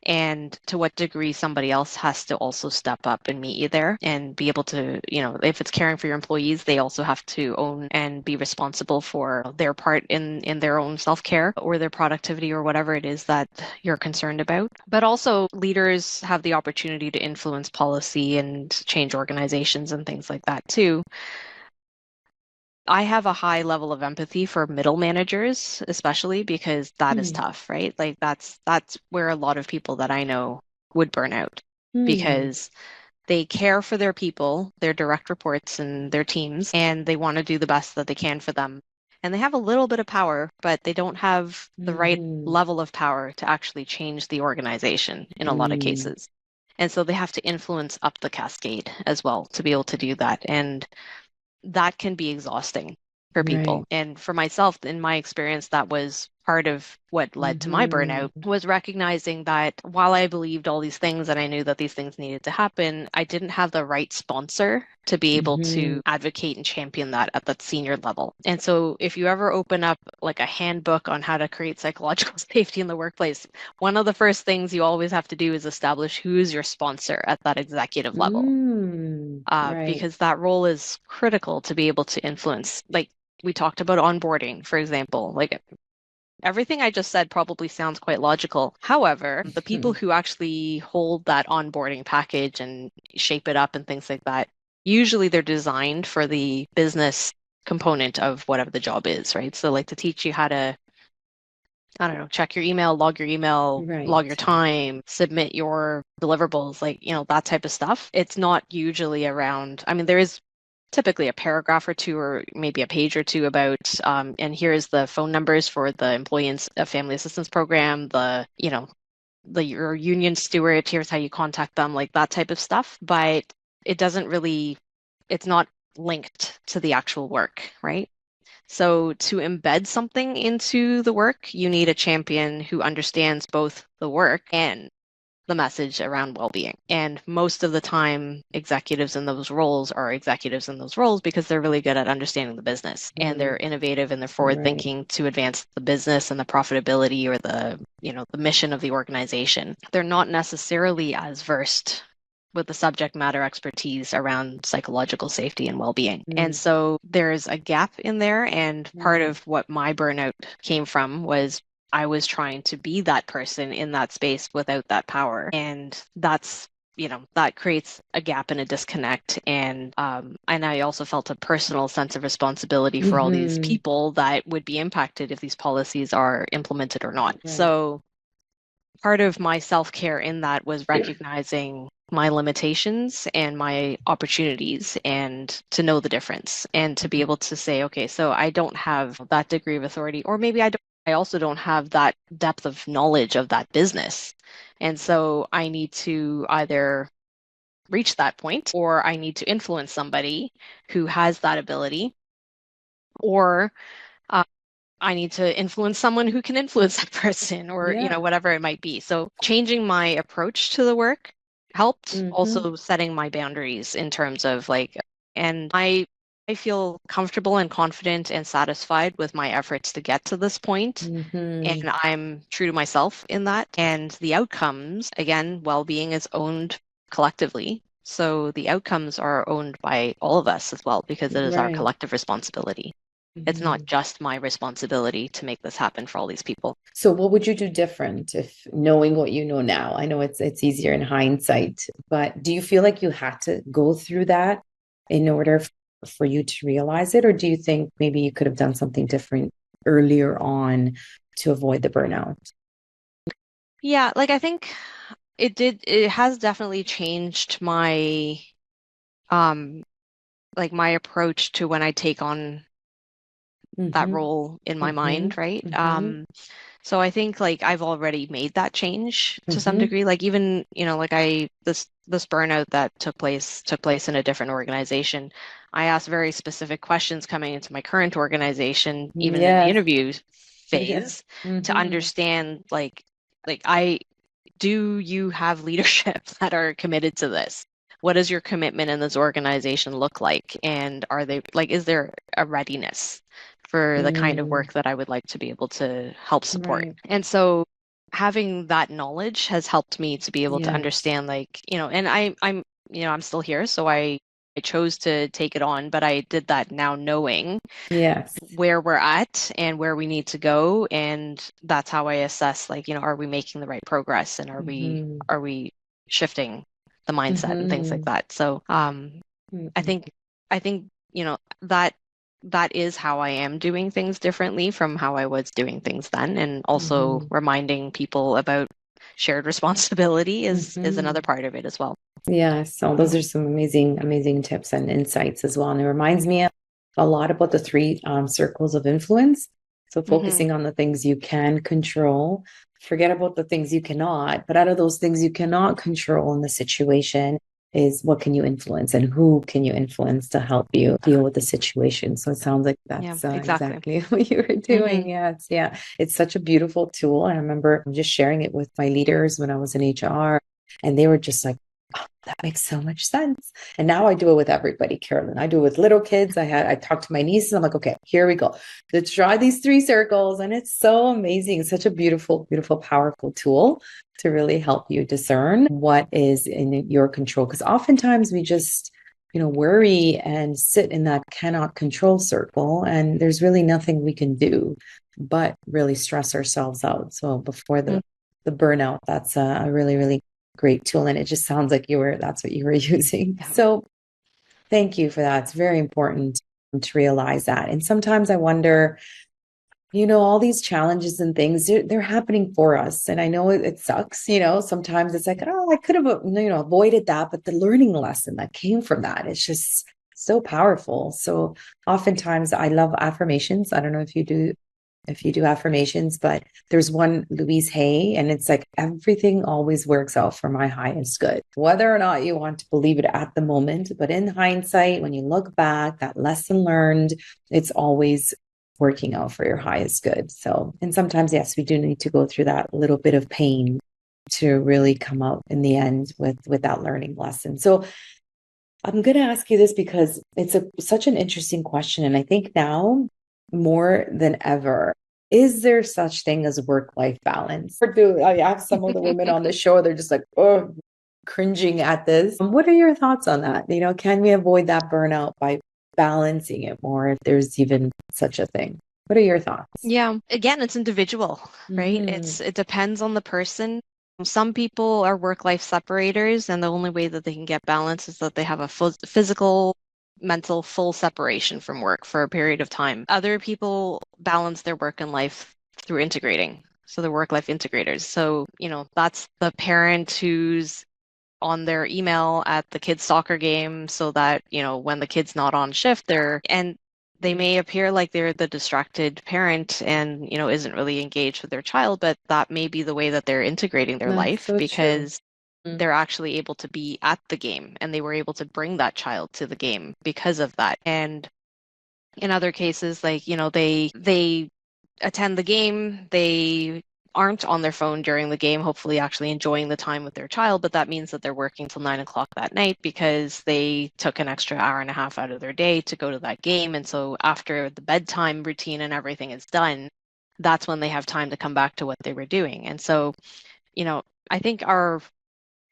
and to what degree somebody else has to also step up and meet you there and be able to, if it's caring for your employees, they also have to own and be responsible for their part in their own self-care or their productivity or whatever it is that you're concerned about. But also leaders have the opportunity to influence policy and change organizations and things like that too. I have a high level of empathy for middle managers, especially because that is Mm. tough, right? Like that's where a lot of people that I know would burn out, Mm. because they care for their people, their direct reports and their teams, and they want to do the best that they can for them. And they have a little bit of power, but they don't have the right Mm-hmm. level of power to actually change the organization in a lot of Mm. cases. And so they have to influence up the cascade as well to be able to do that. And that can be exhausting for people. Right. And for myself, in my experience, that was part of what led to my Mm-hmm. burnout, was recognizing that while I believed all these things and I knew that these things needed to happen, I didn't have the right sponsor to be able Mm-hmm. to advocate and champion that at that senior level. And so if you ever open up like a handbook on how to create psychological safety in the workplace, one of the first things you always have to do is establish who is your sponsor at that executive level, Mm. Right. because that role is critical to be able to influence. Like we talked about onboarding, for example, like everything I just said probably sounds quite logical. However, the people who actually hold that onboarding package and shape it up and things like that, usually they're designed for the business component of whatever the job is, right? So like to teach you how to, I don't know, check your email, log your Right. time, submit your deliverables, like, that type of stuff. It's not usually around, I mean, there is typically a paragraph or two or maybe a page or two about, and here's the phone numbers for the employee and family assistance program, your union steward, here's how you contact them, like that type of stuff. But it doesn't really, it's not linked to the actual work, right? So to embed something into the work, you need a champion who understands both the work and the message around well-being. And most of the time, executives in those roles are executives in those roles because they're really good at understanding the business, and they're Mm. innovative and they're forward Right. thinking to advance the business and the profitability or the mission of the organization. They're not necessarily as versed with the subject matter expertise around psychological safety and well-being. And Mm. so there's a gap in there. And part Right. of what my burnout came from was I was trying to be that person in that space without that power. And that creates a gap and a disconnect. And I also felt a personal sense of responsibility for all these Mm-hmm. people that would be impacted if these policies are implemented or not. Right. So part of my self-care in that was recognizing my limitations and my opportunities, and to know the difference and to be able to say, okay, so I don't have that degree of authority, or maybe I also don't have that depth of knowledge of that business. And so I need to either reach that point, or I need to influence somebody who has that ability, or I need to influence someone who can influence that person, or, Yeah. whatever it might be. So changing my approach to the work helped, Mm-hmm. also setting my boundaries in terms of like, and I feel comfortable and confident and satisfied with my efforts to get to this point, and Mm-hmm. I'm true to myself in that. And the outcomes, again, well-being is owned collectively. So the outcomes are owned by all of us as well, because it is our Right. collective responsibility. It's not Mhm. just my responsibility to make this happen for all these people. So what would you do different if knowing what you know now? I know it's easier in hindsight, but do you feel like you had to go through that in order for you to realize it, or do you think maybe you could have done something different earlier on to avoid the burnout? Yeah, like I think it has definitely changed my um like my approach to when I take on that Mm-hmm. role in my Mm-hmm. mind, right? Mm-hmm. So I think like I've already made that change to some Mm-hmm. degree. Like even, like this burnout that took place in a different organization. I asked very specific questions coming into my current organization, even in the Yes. interview Yeah. phase, to Mm-hmm. understand like I do you have leadership that are committed to this? What does your commitment in this organization look like? And are they like, is there a readiness for the kind of Mm. work that I would like to be able to help support? Right. And so having that knowledge has helped me to be able to Yes. understand, like, and I'm still here. So I chose to take it on, but I did that now knowing Yes. where we're at and where we need to go. And that's how I assess, like, are we making the right progress, and are we Mm-hmm. are we shifting the mindset and things like Mm-hmm. that. So I think I think, that is how I am doing things differently from how I was doing things then. And also Mm-hmm. reminding people about shared responsibility is Mm-hmm. another part of it as well. Yeah, so those are some amazing, amazing tips and insights as well. And it reminds me a lot about the three circles of influence. So Hmm. focusing on the things you can control, forget about the things you cannot. But out of those things you cannot control in the situation is what can you influence and who can you influence to help you deal with the situation. So it sounds like Yeah, that's exactly. exactly what you were Hmm. doing. Yeah, it's such a beautiful tool. I remember just sharing it with my leaders when I was in HR, and they were just like, that makes so much sense. And now I do it with everybody, Carolyn. I do it with little kids. I talk to my nieces. I'm like, okay, here we go. Let's try these three circles. And it's so amazing. It's such a beautiful, beautiful, powerful tool to really help you discern what is in your control. Because oftentimes we just, worry and sit in that cannot control circle. And there's really nothing we can do but really stress ourselves out. So before the burnout, that's a really, really great tool. And it just sounds like that's what you were using. Yeah. So thank you for that. It's very important to realize that. And sometimes I wonder, all these challenges and things, they're happening for us. And I know it sucks, sometimes it's like, oh, I could have, avoided that. But the learning lesson that came from that, it's just so powerful. So oftentimes I love affirmations. I don't know if you do affirmations, but there's one Louise Hay, and it's like everything always works out for my highest good, whether or not you want to believe it at the moment. But in hindsight, when you look back, that lesson learned, it's always working out for your highest good. So, and sometimes, yes, we do need to go through that little bit of pain to really come out in the end with that learning lesson. So I'm going to ask you this because it's such an interesting question. And I think now more than ever, is there such thing as work-life balance? Or do I have some of the women on the show, they're just like, oh, cringing at this. What are your thoughts on that? Can we avoid that burnout by balancing it more if there's even such a thing? What are your thoughts? Yeah, again, it's individual, right? Mm-hmm. It depends on the person. Some people are work-life separators, and the only way that they can get balance is that they have a physical, mental, full separation from work for a period of time. Other people balance their work and life through integrating. So they're work-life integrators. So, that's the parent who's on their email at the kids' soccer game so that, when the kid's not on shift, they may appear like they're the distracted parent and, isn't really engaged with their child, but that may be the way that they're integrating their That's life, so true. because they're actually able to be at the game and they were able to bring that child to the game because of that. And in other cases, like, they attend the game, they aren't on their phone during the game, hopefully actually enjoying the time with their child, but that means that they're working till 9 o'clock that night because they took an extra hour and a half out of their day to go to that game. And so after the bedtime routine and everything is done, that's when they have time to come back to what they were doing. And so, I think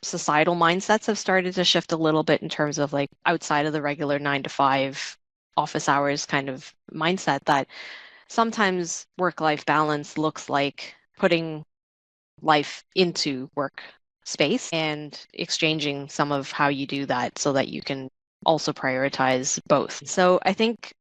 societal mindsets have started to shift a little bit in terms of like outside of the regular 9 to 5 office hours kind of mindset, that sometimes work-life balance looks like putting life into work space and exchanging some of how you do that so that you can also prioritize both. So I think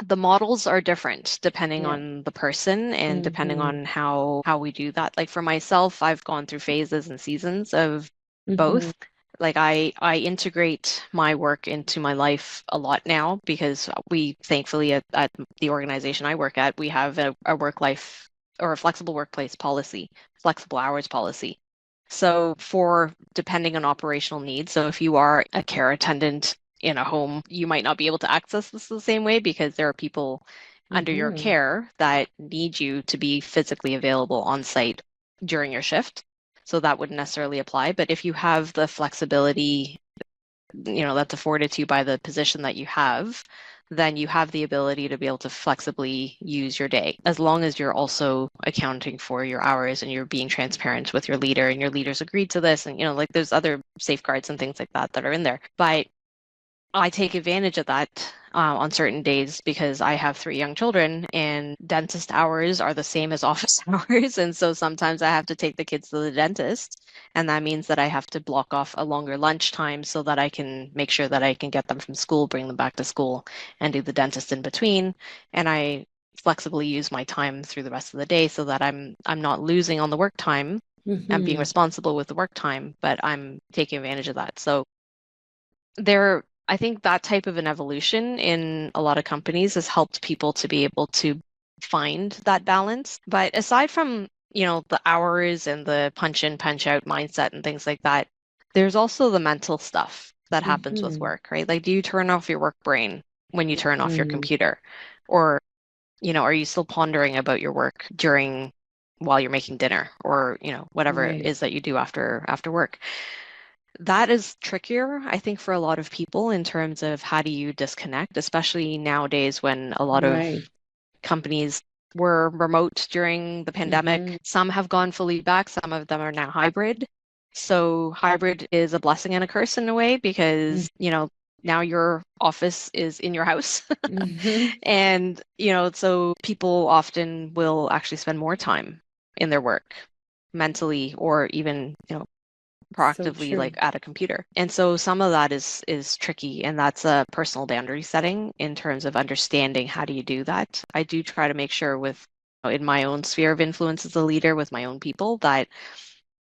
the models are different depending Yeah. on the person and depending Mm-hmm. on how we do that. Like for myself, I've gone through phases and seasons of Mm-hmm. both. Like I integrate my work into my life a lot now because we thankfully at the organization I work at, we have a work life or a flexible workplace policy, flexible hours policy. So for depending on operational needs, so if you are a care attendant in a home, you might not be able to access this the same way because there are people under your Mm-hmm. care that need you to be physically available on site during your shift. So that wouldn't necessarily apply. But if you have the flexibility, that's afforded to you by the position that you have, then you have the ability to be able to flexibly use your day, as long as you're also accounting for your hours and you're being transparent with your leader and your leaders agreed to this. And, like there's other safeguards and things like that that are in there. But I take advantage of that on certain days because I have 3 young children and dentist hours are the same as office hours. And so sometimes I have to take the kids to the dentist. And that means that I have to block off a longer lunch time so that I can make sure that I can get them from school, bring them back to school, and do the dentist in between. And I flexibly use my time through the rest of the day so that I'm not losing on the work time. I'm being Mm-hmm. responsible with the work time, but I'm taking advantage of that. So I think that type of an evolution in a lot of companies has helped people to be able to find that balance. But aside from, the hours and the punch in, punch out mindset and things like that, there's also the mental stuff that happens with Mm-hmm. work, right? Like, do you turn off your work brain when you turn off your Mm-hmm. computer? Or, are you still pondering about your work while you're making dinner or, whatever it Right. is that you do after work? That is trickier, I think, for a lot of people in terms of how do you disconnect, especially nowadays when a lot of Right. companies were remote during the Mm-hmm. pandemic. Some have gone fully back, some of them are now hybrid. So hybrid is a blessing and a curse in a way because, now your office is in your house. Mm-hmm. And, so people often will actually spend more time in their work mentally or even, So proactively like true. at a computer. And so some of that is tricky and that's a personal boundary setting in terms of understanding how do you do that. I do try to make sure in my own sphere of influence as a leader with my own people that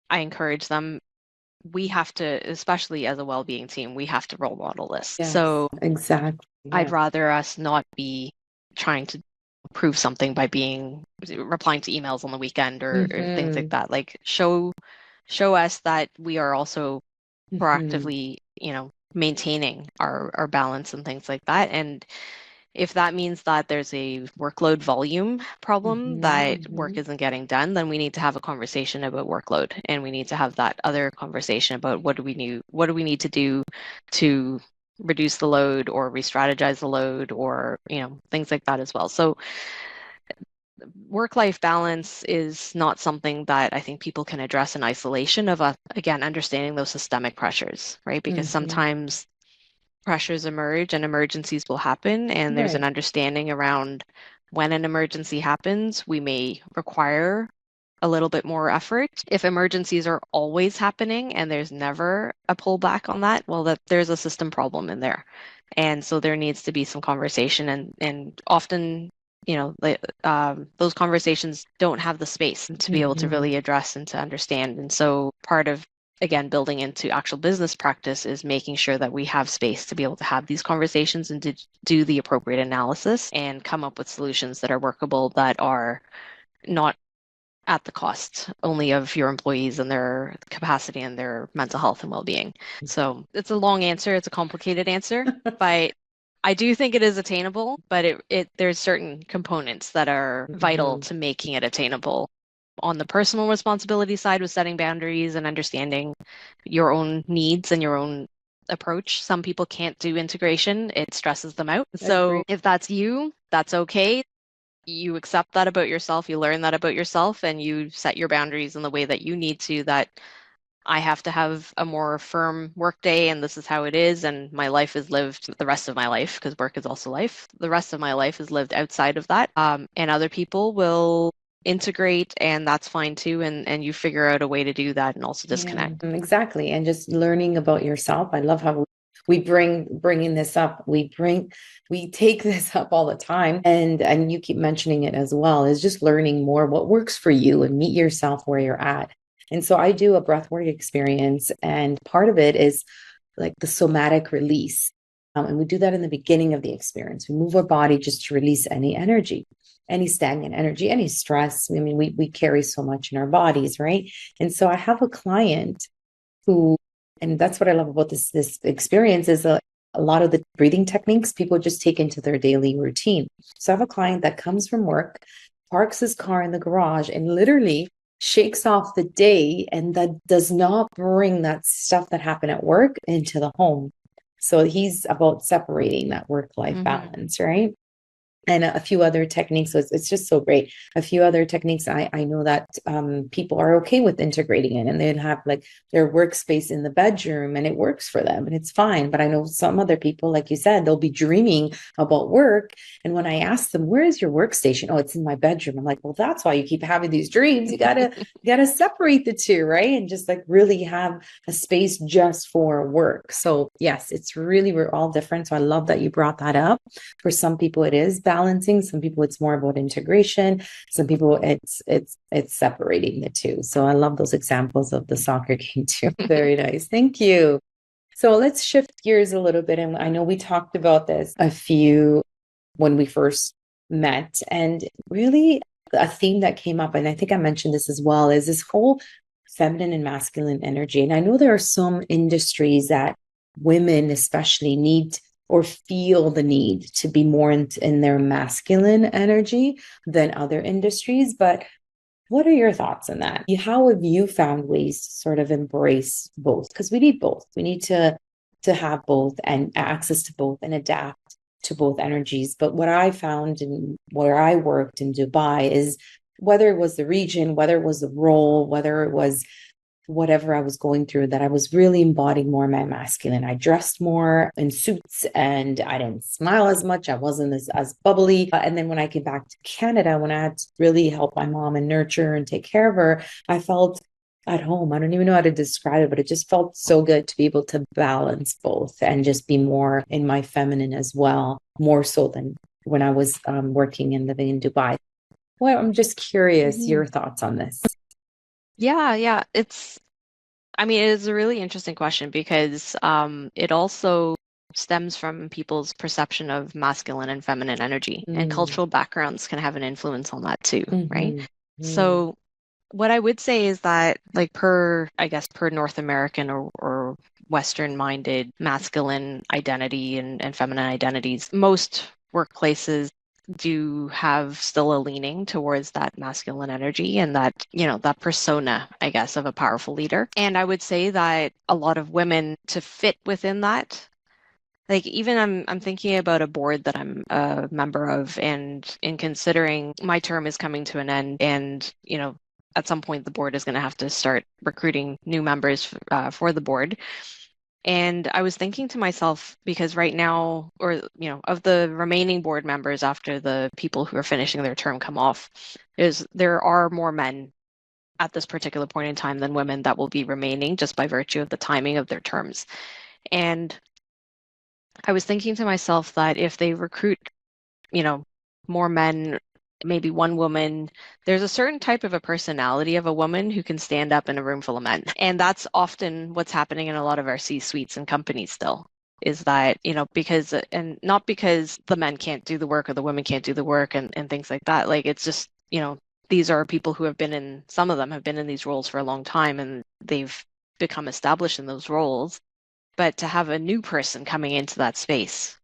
I encourage them. We have to, especially as a well-being team, we have to role model this. Yes, So exactly. I'd Yeah. rather us not be trying to prove something by replying to emails on the weekend or things like Mm-hmm. that. Like show us that we are also Mm-hmm. proactively, maintaining our balance and things like that. And if that means that there's a workload volume problem Mm-hmm. that work Mm-hmm. isn't getting done, then we need to have a conversation about workload, and we need to have that other conversation about what do we need to do to reduce the load or re-strategize the load or things like that as well. So work-life balance is not something that I think people can address in isolation of again understanding those systemic pressures, right? Because Mm-hmm. sometimes pressures emerge and emergencies will happen, and there's an Right. understanding around when an emergency happens, we may require a little bit more effort. If emergencies are always happening and there's never a pullback on that, well, there's a system problem in there. And so there needs to be some conversation and often, those conversations don't have the space to be able to Mm-hmm. really address and to understand. And so part of again, building into actual business practice is making sure that we have space to be able to have these conversations and to do the appropriate analysis and come up with solutions that are workable, that are not at the cost only of your employees and their capacity and their mental health and well-being. So it's a long answer, it's a complicated answer, but I do think it is attainable, but there's certain components that are vital Mm-hmm. to making it attainable. On the personal responsibility side with setting boundaries and understanding your own needs and your own approach. Some people can't do integration. It stresses them out. So Agree. if that's you, that's okay. You accept that about yourself, you learn that about yourself, and you set your boundaries in the way that you need to, that I have to have a more firm work day and this is how it is. And my life is lived the rest of my life, because work is also life. The rest of my life is lived outside of that. And other people will integrate, and that's fine too. And you figure out a way to do that and also disconnect. Yeah, exactly. And just learning about yourself. I love how we bringing this up. We take this up all the time, and you keep mentioning it as well, is just learning more what works for you and meet yourself where you're at. And so I do a breathwork experience, and part of it is like the somatic release. And we do that in the beginning of the experience. We move our body just to release any energy, any stagnant energy, any stress. I mean, we carry so much in our bodies, right? And so I have a client who, and that's what I love about this experience, is a lot of the breathing techniques people just take into their daily routine. So I have a client that comes from work, parks his car in the garage, and literally shakes off the day, and that does not bring that stuff that happened at work into the home. So he's about separating that work-life balance, right? And a few other techniques. So it's just so great. A few other techniques I know that people are okay with integrating in, and they'd have like their workspace in the bedroom and it works for them and it's fine. But I know some other people, like you said, they'll be dreaming about work. And when I ask them, where is your workstation? Oh, it's in my bedroom. I'm like, well, that's why you keep having these dreams. You gotta separate the two, right? And just like really have a space just for work. So yes, it's really, we're all different. So I love that you brought that up. For some people it is balancing, some people it's more about integration, some people it's separating the two. So I love those examples of the soccer game too. Very nice, thank you. So let's shift gears a little bit, and I know we talked about this a few when we first met, and really a theme that came up, and I think I mentioned this as well, is this whole feminine and masculine energy. And I know there are some industries that women especially need or feel the need to be more in their masculine energy than other industries. But what are your thoughts on that? How have you found ways to sort of embrace both? Because we need both. We need to have both and access to both and adapt to both energies. But what I found and where I worked in Dubai is, whether it was the region, whether it was the role, whether it was whatever I was going through, that I was really embodying more my masculine. I dressed more in suits and I didn't smile as much. I wasn't as bubbly. And then when I came back to Canada, when I had to really help my mom and nurture and take care of her, I felt at home. I don't even know how to describe it, but it just felt so good to be able to balance both and just be more in my feminine as well, more so than when I was working and living in Dubai. Well, I'm just curious, your thoughts on this. Yeah. I mean, it is a really interesting question, because it also stems from people's perception of masculine and feminine energy, and cultural backgrounds can have an influence on that too, right? So what I would say is that, like, per North American or Western-minded masculine identity and feminine identities, most workplaces do have still a leaning towards that masculine energy and that, that persona, I guess, of a powerful leader. And I would say that a lot of women, to fit within that, like, even I'm thinking about a board that I'm a member of, and in considering my term is coming to an end, and at some point the board is going to have to start recruiting new members for the board. And I was thinking to myself, because right now, or, of the remaining board members after the people who are finishing their term come off, there are more men at this particular point in time than women that will be remaining, just by virtue of the timing of their terms. And I was thinking to myself that if they recruit, more men, maybe one woman, there's a certain type of a personality of a woman who can stand up in a room full of men. And that's often what's happening in a lot of our C-suites and companies still, is that, because, and not because the men can't do the work or the women can't do the work and things like that. Like, it's just, these are people who some of them have been in these roles for a long time, and they've become established in those roles. But to have a new person coming into that space,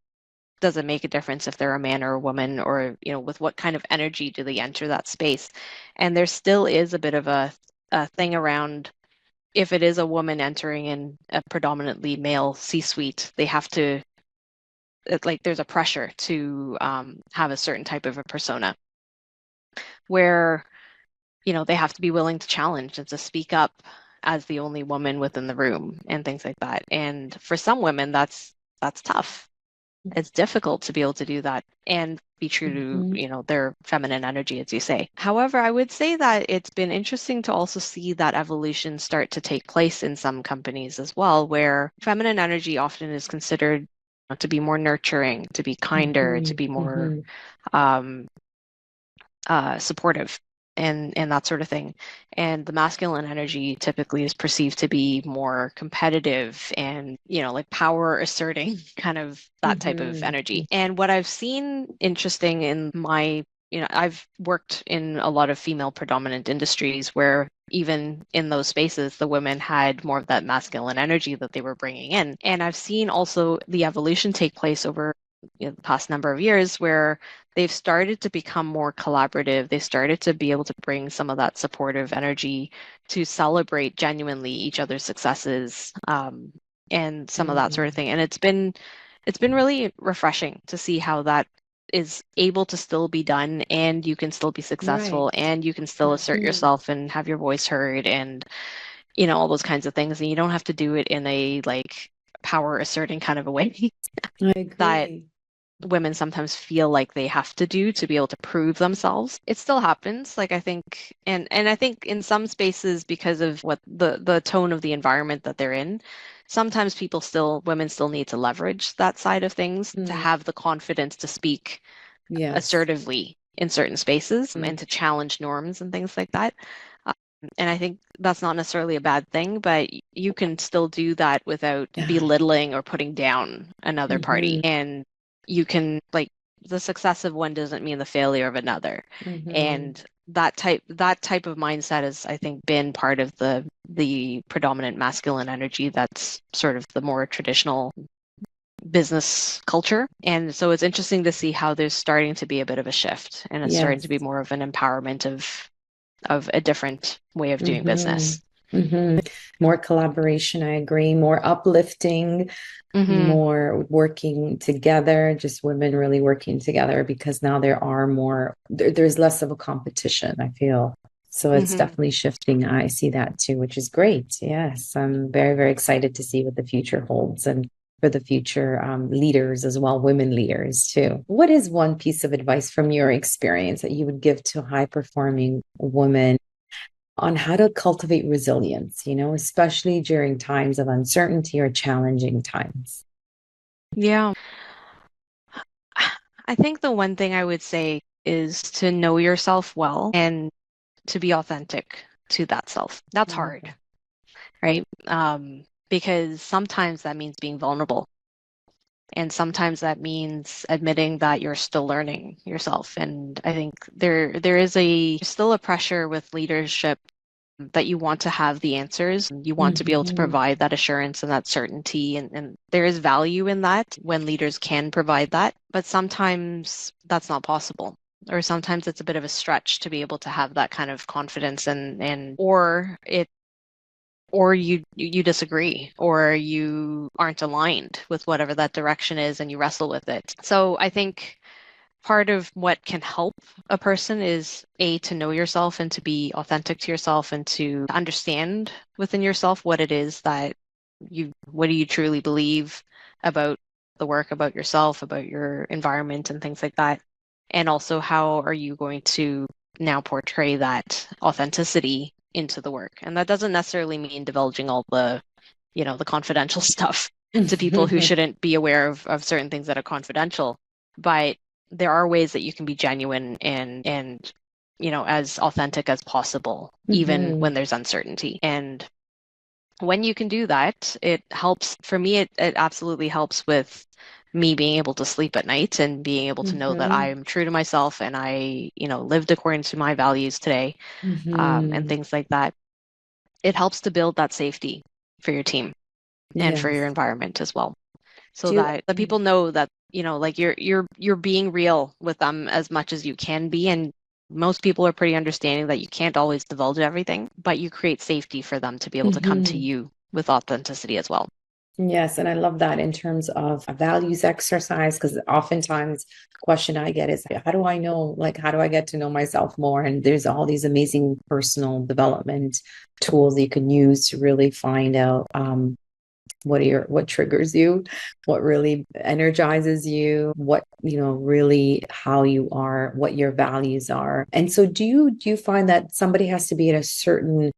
does it make a difference if they're a man or a woman, or, with what kind of energy do they enter that space? And there still is a bit of a thing around, if it is a woman entering in a predominantly male C-suite, they have to, there's a pressure to have a certain type of a persona where, they have to be willing to challenge and to speak up as the only woman within the room and things like that. And for some women, that's tough. It's difficult to be able to do that and be true to, their feminine energy, as you say. However, I would say that it's been interesting to also see that evolution start to take place in some companies as well, where feminine energy often is considered to be more nurturing, to be kinder, to be more um, supportive and that sort of thing. And the masculine energy typically is perceived to be more competitive and, like power asserting, kind of that type of energy. And what I've seen interesting in I've worked in a lot of female predominant industries where even in those spaces, the women had more of that masculine energy that they were bringing in. And I've seen also the evolution take place over the past number of years where they've started to become more collaborative. They started to be able to bring some of that supportive energy to celebrate genuinely each other's successes, and some of that sort of thing. And it's been really refreshing to see how that is able to still be done, and you can still be successful, and you can still assert yourself and have your voice heard, and all those kinds of things. And you don't have to do it in a like power asserting kind of a way I agree. that women sometimes feel like they have to do to be able to prove themselves. It still happens, like I think, and I think in some spaces, because of what the tone of the environment that they're in, sometimes women still need to leverage that side of things to have the confidence to speak assertively in certain spaces and to challenge norms and things like that. And I think that's not necessarily a bad thing, but you can still do that without belittling or putting down another party. And you can, like, the success of one doesn't mean the failure of another. And that type of mindset has, I think, been part of the predominant masculine energy that's sort of the more traditional business culture. And so it's interesting to see how there's starting to be a bit of a shift, and it's starting to be more of an empowerment of a different way of doing business. More collaboration, I agree. More uplifting, more working together, just women really working together, because now there's less of a competition, I feel. So it's definitely shifting. I see that too, which is great. Yes, I'm very, very excited to see what the future holds, and for the future leaders as well, women leaders too. What is one piece of advice from your experience that you would give to high-performing women on how to cultivate resilience, especially during times of uncertainty or challenging times? Yeah. I think the one thing I would say is to know yourself well and to be authentic to that self. That's hard, right? Because sometimes that means being vulnerable. And sometimes that means admitting that you're still learning yourself. And I think there is still a pressure with leadership that you want to have the answers. You want to be able to provide that assurance and that certainty. And there is value in that when leaders can provide that. But sometimes that's not possible. Or sometimes it's a bit of a stretch to be able to have that kind of confidence or you disagree, or you aren't aligned with whatever that direction is and you wrestle with it. So I think part of what can help a person is to know yourself and to be authentic to yourself and to understand within yourself what it is that what do you truly believe about the work, about yourself, about your environment and things like that. And also, how are you going to now portray that authenticity into the work? And that doesn't necessarily mean divulging all the confidential stuff to people who shouldn't be aware of certain things that are confidential. But there are ways that you can be genuine and as authentic as possible, even when there's uncertainty. And when you can do that, it helps. For me, it absolutely helps with me being able to sleep at night and being able to know that I'm true to myself and I, lived according to my values today, and things like that. It helps to build that safety for your team and for your environment as well, so that the people know that, like you're being real with them as much as you can be. And most people are pretty understanding that you can't always divulge everything, but you create safety for them to be able to come to you with authenticity as well. Yes, and I love that in terms of a values exercise, because oftentimes the question I get is, how do I know, like, how do I get to know myself more? And there's all these amazing personal development tools you can use to really find out what triggers you, what really energizes you, what, really how you are, what your values are. And so do you find that somebody has to be at a certain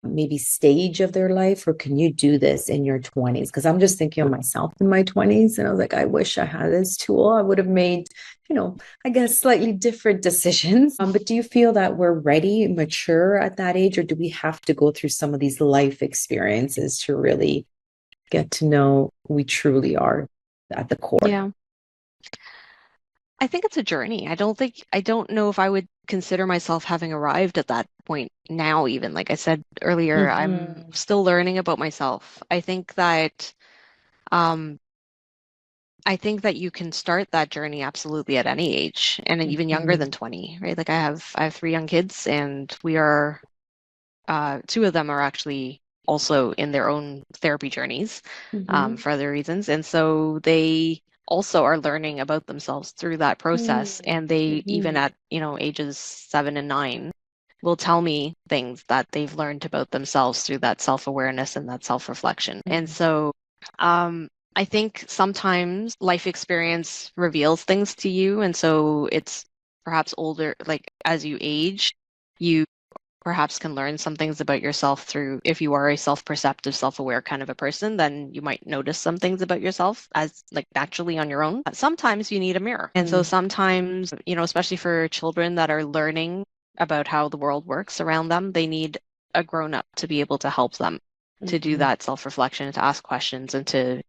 maybe stage of their life, or can you do this in your 20s? Because I'm just thinking of myself in my 20s, and I was like, I wish I had this tool. I would have made, I guess slightly different decisions. But do you feel that we're ready, mature at that age, or do we have to go through some of these life experiences to really get to know who we truly are at the core? Yeah. I think it's a journey. I don't know if I would consider myself having arrived at that point now, even. Like I said earlier, I'm Mm-hmm. still learning about myself. Um, I think that you can start that journey absolutely at any age and even younger Mm-hmm. than 20, right? Like I have three young kids and we are two of them are actually also in their own therapy journeys Mm-hmm. for other reasons. And so they also are learning about themselves through that process. And they, even Mm-hmm. at, ages 7 and 9, will tell me things that they've learned about themselves through that self-awareness and that self-reflection. And so I think sometimes life experience reveals things to you. And so it's perhaps older, like as you age, you perhaps can learn some things about yourself through, if you are a self-perceptive, self-aware kind of a person, then you might notice some things about yourself as like naturally on your own. Sometimes you need a mirror. And so sometimes, especially for children that are learning about how the world works around them, they need a grown-up to be able to help them to do Mm-hmm. that self-reflection, to ask questions, and to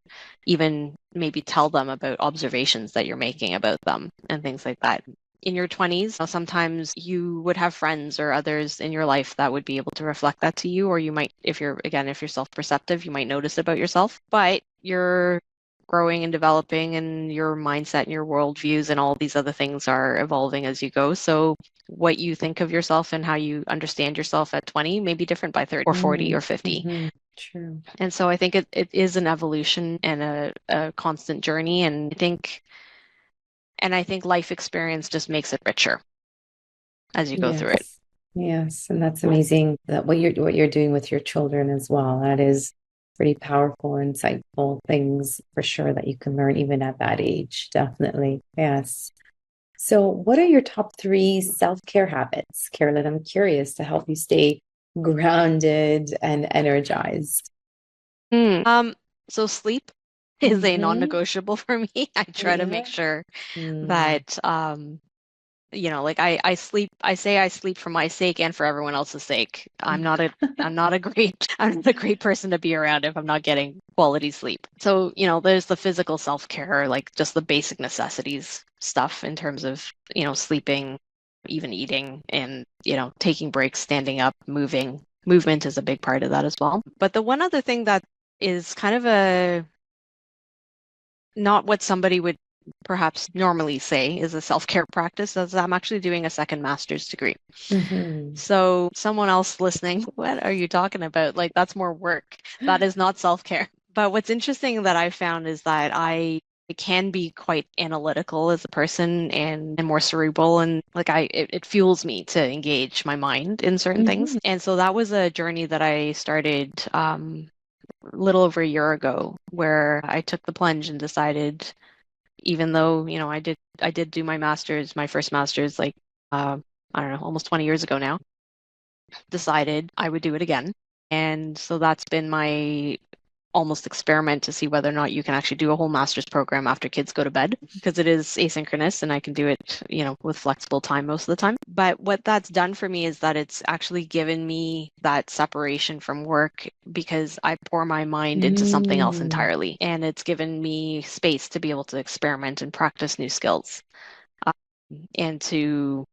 even maybe tell them about observations that you're making about them and things like that. In your 20s, sometimes you would have friends or others in your life that would be able to reflect that to you, or you might, if you're self-perceptive, you might notice about yourself, but you're growing and developing and your mindset and your worldviews and all these other things are evolving as you go. So what you think of yourself and how you understand yourself at 20 may be different by 30 or 40 or 50. Mm-hmm. True. And so I think it is an evolution and a constant journey. And I think life experience just makes it richer as you go through it. Yes. Yes. And that's amazing that what you're doing with your children as well. That is pretty powerful, insightful things for sure that you can learn even at that age. Definitely. Yes. So what are your top three self-care habits, Carolyn? I'm curious to help you stay grounded and energized. So sleep is a Mm-hmm. non-negotiable for me. I try to make Yeah. sure Mm. that like I say I sleep for my sake and for everyone else's sake. I'm not a great person to be around if I'm not getting quality sleep. So, there's the physical self-care, like just the basic necessities stuff in terms of, sleeping, even eating and, taking breaks, standing up, moving. Movement is a big part of that as well. But the one other thing that is kind of a not what somebody would perhaps normally say is a self-care practice, as I'm actually doing a second master's degree. Mm-hmm. So someone else listening, what are you talking about? Like that's more work. That is not self-care. But what's interesting that I found is that I can be quite analytical as a person and more cerebral and like it fuels me to engage my mind in certain things. Mm-hmm. And so that was a journey that I started a little over a year ago where I took the plunge and decided, even though, I did do my first master's like I don't know, almost 20 years ago now, decided I would do it again. And so that's been my almost experiment to see whether or not you can actually do a whole master's program after kids go to bed because it is asynchronous and I can do it, with flexible time most of the time. But what that's done for me is that it's actually given me that separation from work because I pour my mind into something else Mm. entirely. And it's given me space to be able to experiment and practice new skills um, and to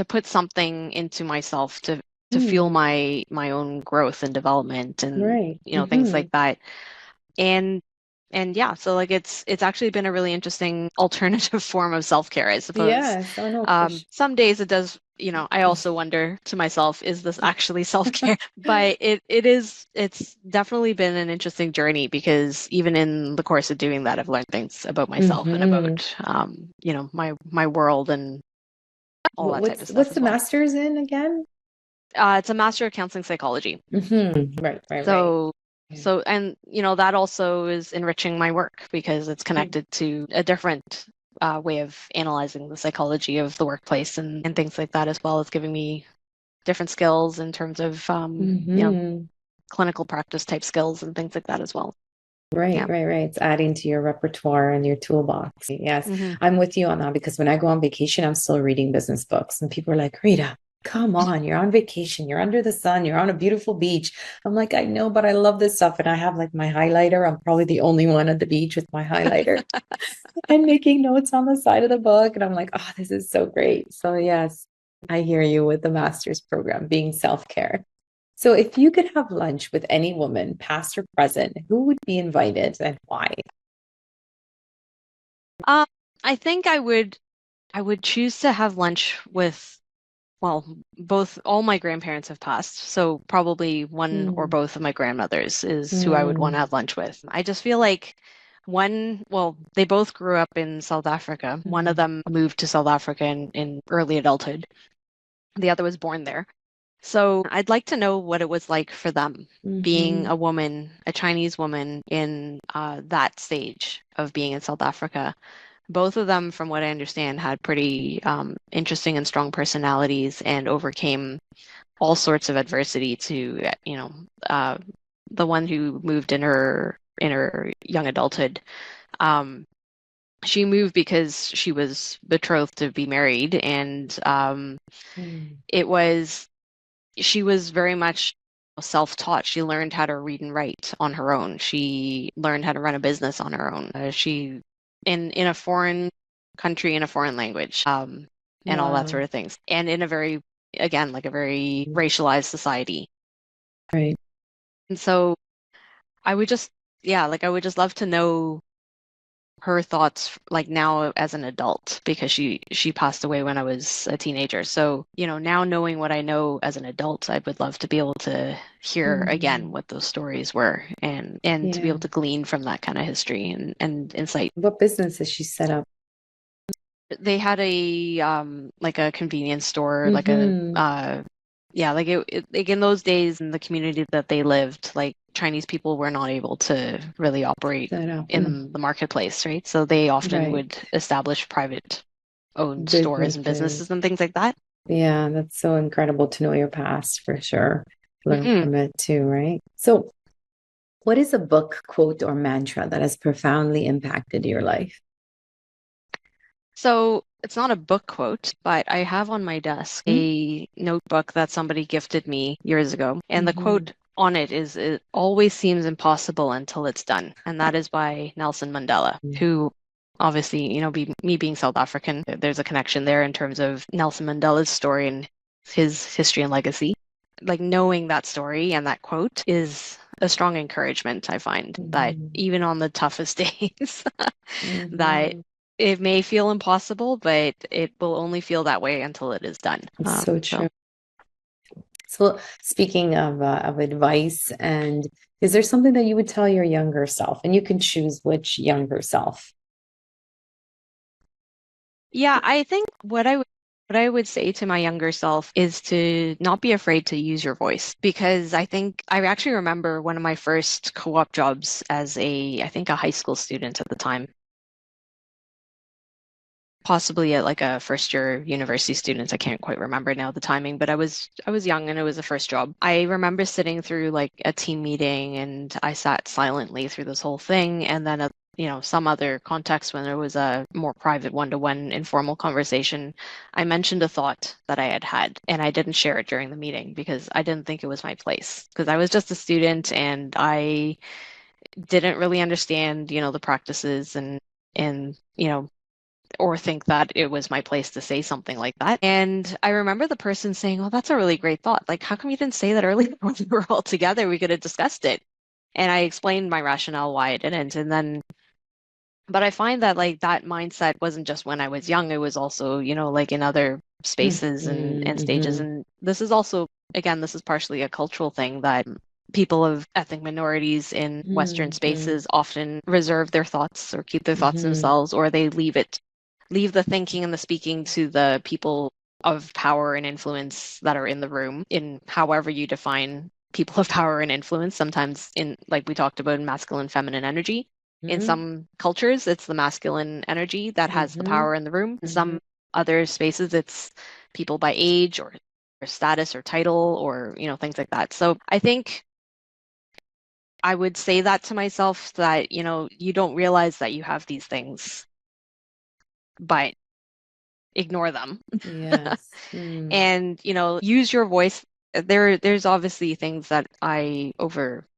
put something into myself to fuel Mm. my own growth and development and Right. things Mm-hmm. like that and and yeah, so like it's actually been a really interesting alternative form of self-care, I suppose. Yes. Oh no, for sure. Some days it does I also wonder to myself, is this actually self-care? But it's definitely been an interesting journey, because even in the course of doing that, I've learned things about myself and about, my world and all that type of stuff What's as the well. master's in again? It's a Master of Counseling Psychology. Right. So, Yeah. and that also is enriching my work, because it's connected to a different way of analyzing the psychology of the workplace and things like that as well. It's giving me different skills in terms of, clinical practice type skills and things like that as well. Right. Yeah. It's adding to your repertoire and your toolbox. Yes, Mm-hmm. I'm with you on that, because when I go on vacation, I'm still reading business books, and people are like, Rita, come on, you're on vacation, you're under the sun, you're on a beautiful beach. I'm like, I know, but I love this stuff. And I have like my highlighter. I'm probably the only one at the beach with my highlighter and making notes on the side of the book. And I'm like, oh, this is so great. So, yes, I hear you with the master's program being self-care. So, if you could have lunch with any woman, past or present, who would be invited and why? Um, I think I would choose to have lunch with, well, all my grandparents have passed, so probably one or Mm, both of my grandmothers is who I would want to mm, have lunch with. I just feel like they both grew up in South Africa. One of mm, them moved to South Africa in early adulthood. The other was born there. So I'd like to know what it was like for them being mhm, a woman, a Chinese woman in that stage of being in South Africa. Both of them, from what I understand, had pretty interesting and strong personalities and overcame all sorts of adversity to, uh, the one who moved in her young adulthood. Um, she moved because she was betrothed to be married, and mm. it was she was very much self-taught. She learned how to read and write on her own. She learned how to run a business on her own. She in a foreign country, in a foreign language, and all that sort Wow. of things. And in a very, again, like a very racialized society. Right. And so I would just, yeah, like I would just love to know her thoughts, like now as an adult, because she passed away when I was a teenager. So, now knowing what I know as an adult, I would love to be able to hear again Mm, what those stories were, and to be yeah. able to glean from that kind of history and insight. What business has she set up? They had a like a convenience store, like a Mm-hmm. yeah, like in those days in the community that they lived, like Chinese people were not able to really operate Set up. in the marketplace, right? So they often Right. would establish private owned stores and Businesses. businesses and things like that. Yeah, that's so incredible to know your past for sure. Learn Mhm. from it too, right? So, what is a book, quote, or mantra that has profoundly impacted your life? So it's not a book quote, but I have on my desk a notebook that somebody gifted me years ago. And the Mm-hmm. quote on it is, "It always seems impossible until it's done." And that is by Nelson Mandela, who obviously, me being South African, there's a connection there in terms of Nelson Mandela's story and his history and legacy. Like knowing that story and that quote is a strong encouragement, I find, that Mm-hmm. even on the toughest days, that Mm-hmm. it may feel impossible, but it will only feel that way until it is done. It's so So true. So, speaking of advice, and is there something that you would tell your younger self? And you can choose which younger self. yeah, I think what I would say to my younger self is to not be afraid to use your voice, because I think I actually remember one of my first co-op jobs as I think a high school student at the time, possibly at like a first year university student. I can't quite remember now the timing, but I was young and it was the first job. I remember sitting through like a team meeting, and I sat silently through this whole thing, and then some other context, when there was a more private one-to-one informal conversation, I mentioned a thought that I had had, and I didn't share it during the meeting because I didn't think it was my place, because I was just a student and I didn't really understand, the practices and or think that it was my place to say something like that. And I remember the person saying, "Oh, that's a really great thought. Like, how come you didn't say that earlier when we were all together? We could have discussed it." And I explained my rationale why I didn't. But I find that like that mindset wasn't just when I was young, it was also, like in other spaces and stages. And this is also, again, this is partially a cultural thing that people of ethnic minorities in Western spaces often reserve their thoughts or keep their thoughts themselves, or they leave the thinking and the speaking to the people of power and influence that are in the room, in however you define people of power and influence. Sometimes, in, like we talked about, masculine, feminine energy. In some cultures, it's the masculine energy that has the power in the room. In some other spaces, it's people by age or status or title or, things like that. So I think I would say that to myself, that, you don't realize that you have these things, but ignore them. Yes. And, use your voice. There's obviously things that I, over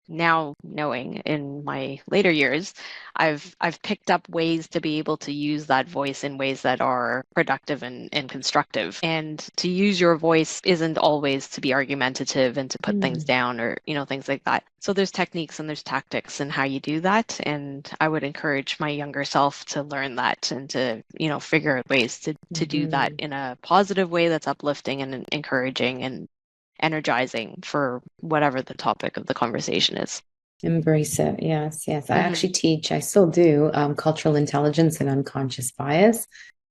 now knowing in my later years, I've picked up ways to be able to use that voice in ways that are productive and constructive. And to use your voice isn't always to be argumentative and to put things down or, things like that. So there's techniques and there's tactics in how you do that. And I would encourage my younger self to learn that and to, figure out ways to do that in a positive way that's uplifting and encouraging and energizing for whatever the topic of the conversation is. Embrace it. Yes, yes. I actually teach, I still do, cultural intelligence and unconscious bias.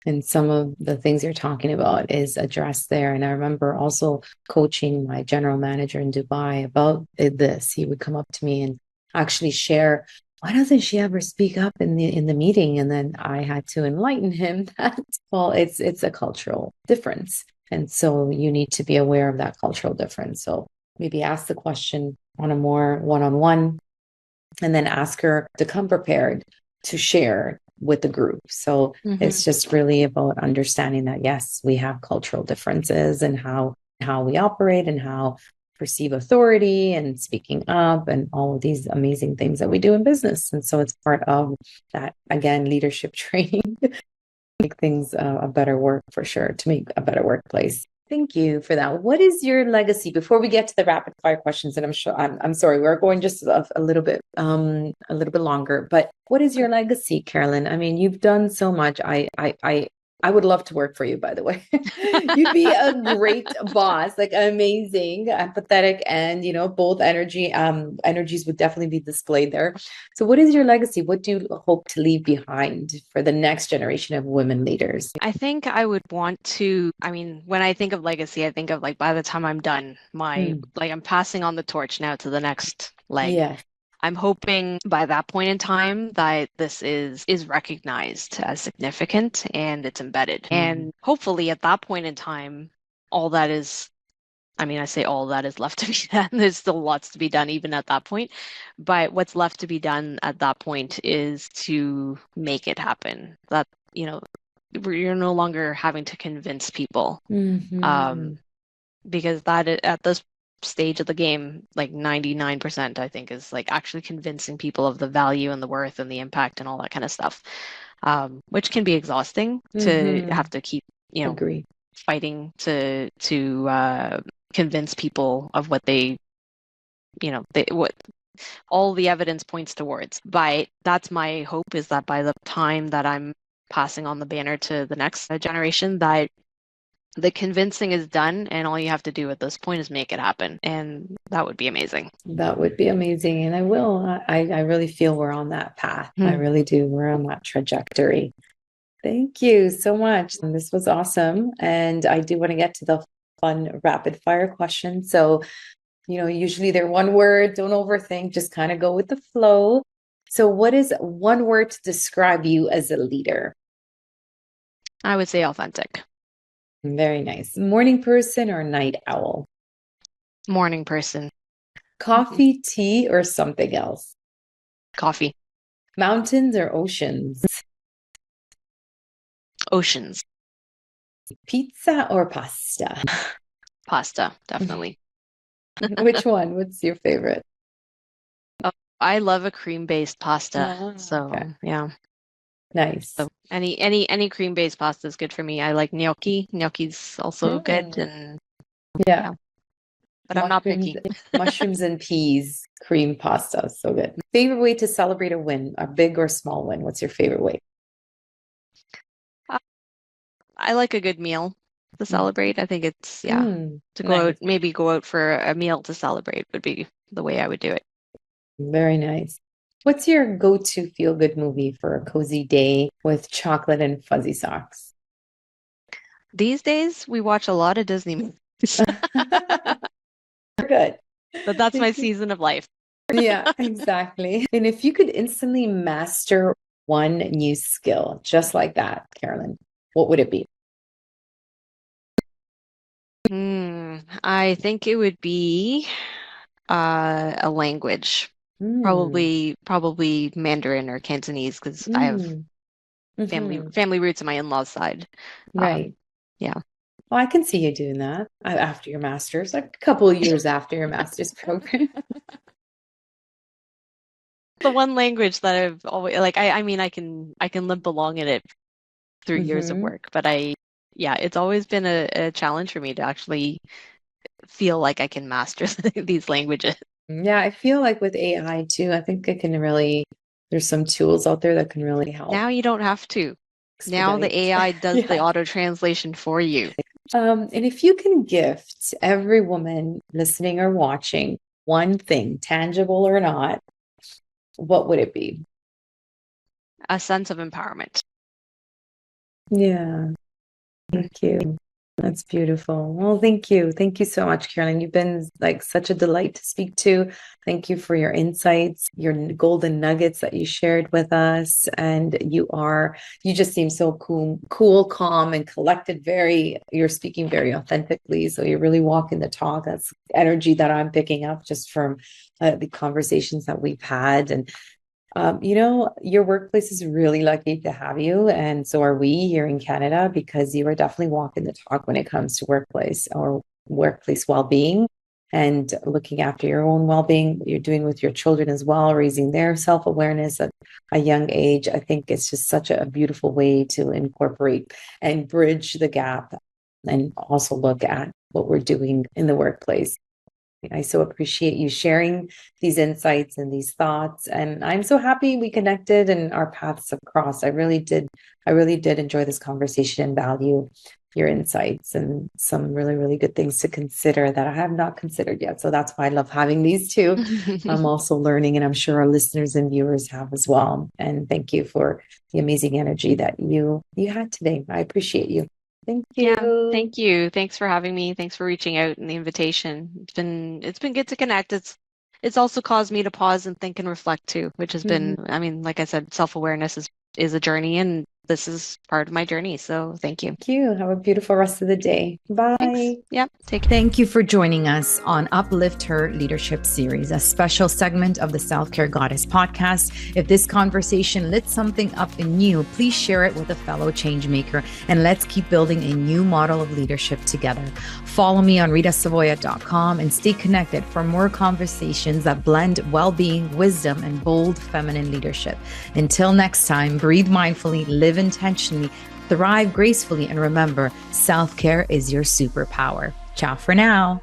And some of the things you're talking about is addressed there. And I remember also coaching my general manager in Dubai about this. He would come up to me and actually share, why doesn't she ever speak up in the meeting? And then I had to enlighten him that, well, it's a cultural difference. And so you need to be aware of that cultural difference. So maybe ask the question on a more one-on-one, and then ask her to come prepared to share with the group. So it's just really about understanding that, yes, we have cultural differences and how we operate and how perceive authority and speaking up and all of these amazing things that we do in business. And so it's part of that, again, leadership training, make things a better work for sure, to make a better workplace. Thank you for that. What is your legacy before we get to the rapid fire questions? And I'm sorry, we're going just a little bit longer, but what is your legacy, Carolyn? I mean, you've done so much. I would love to work for you, by the way. You'd be a great boss, like amazing, empathetic, and both energies would definitely be displayed there. So what is your legacy? What do you hope to leave behind for the next generation of women leaders? I think I would want to, when I think of legacy, I think of, like, by the time I'm done, I'm passing on the torch now to the next leg. Yeah. I'm hoping by that point in time that this is recognized as significant and it's embedded. And hopefully at that point in time, all that is, I say all that is left to be done. There's still lots to be done even at that point. But what's left to be done at that point is to make it happen. That, you're no longer having to convince people. Because that, at this stage of the game, like 99%, I think, is like actually convincing people of the value and the worth and the impact and all that kind of stuff, which can be exhausting to have to keep, Agree. fighting to convince people of what they, what all the evidence points towards. But that's my hope, is that by the time that I'm passing on the banner to the next generation, that the convincing is done, and all you have to do at this point is make it happen. And that would be amazing. That would be amazing. And I really feel we're on that path. I really do. We're on that trajectory. Thank you so much. And this was awesome. And I do want to get to the fun rapid fire questions. So, usually they're one word, don't overthink, just kind of go with the flow. So what is one word to describe you as a leader? I would say authentic. Very nice. Morning person or night owl? Morning person. Coffee, tea, or something else? Coffee. Mountains or oceans? Oceans. Pizza or pasta? Pasta, definitely. Which one? What's your favorite? Oh, I love a cream-based pasta. Okay. Yeah. Nice. So any cream-based pasta is good for me. I like gnocchi. Gnocchi's also good, and yeah. But I'm not picky. Mushrooms and peas cream pasta, so good. Favorite way to celebrate a win, a big or small win? What's your favorite way? I like a good meal. to celebrate. I think it's, to go out, maybe go out for a meal to celebrate would be the way I would do it. Very nice. What's your go-to feel-good movie for a cozy day with chocolate and fuzzy socks? These days, we watch a lot of Disney movies. Good. But that's my season of life. Yeah, exactly. And if you could instantly master one new skill, just like that, Carolyn, what would it be? I think it would be a language, probably Mandarin or Cantonese, because I have family roots on my in-laws' side. Right. Yeah. Well, I can see you doing that after your master's, like a couple of years after your master's program. The one language that I've always I mean I can limp along in it through years of work, but it's always been a challenge for me to actually feel like I can master these languages. Yeah, I feel like with AI too, I think it can really, there's some tools out there that can really help. Now you don't have to. Now the AI does the auto translation for you. And if you can gift every woman listening or watching one thing, tangible or not, what would it be? A sense of empowerment. Yeah. Thank you. That's beautiful. Well, thank you. Thank you so much, Carolyn. You've been like such a delight to speak to. Thank you for your insights, your golden nuggets that you shared with us. And you just seem so cool, calm, and collected. You're speaking very authentically. So you're really walking the talk. That's energy that I'm picking up just from the conversations that we've had. And your workplace is really lucky to have you. And so are we here in Canada, because you are definitely walking the talk when it comes to workplace well-being and looking after your own well-being. What you're doing with your children as well, raising their self-awareness at a young age. I think it's just such a beautiful way to incorporate and bridge the gap and also look at what we're doing in the workplace. I so appreciate you sharing these insights and these thoughts. And I'm so happy we connected and our paths have crossed. I really did enjoy this conversation and value your insights and some really, really good things to consider that I have not considered yet. So that's why I love having these two. I'm also learning, and I'm sure our listeners and viewers have as well. And thank you for the amazing energy that you had today. I appreciate you. Thank you. Yeah, thank you. Thanks for having me. Thanks for reaching out and the invitation. It's been good to connect. It's also caused me to pause and think and reflect too, which has been, I mean, like I said, self-awareness is a journey, and this is part of my journey. So thank you. Thank you. Have a beautiful rest of the day. Bye. Thanks. Yep. Take care. Thank you for joining us on Uplift Her Leadership Series, a special segment of the Self-Care Goddess podcast. If this conversation lit something up in you, please share it with a fellow change maker, and let's keep building a new model of leadership together. Follow me on ritasavoya.com and stay connected for more conversations that blend well-being, wisdom, and bold feminine leadership. Until next time, breathe mindfully, live intentionally, thrive gracefully, and remember, self-care is your superpower. Ciao for now.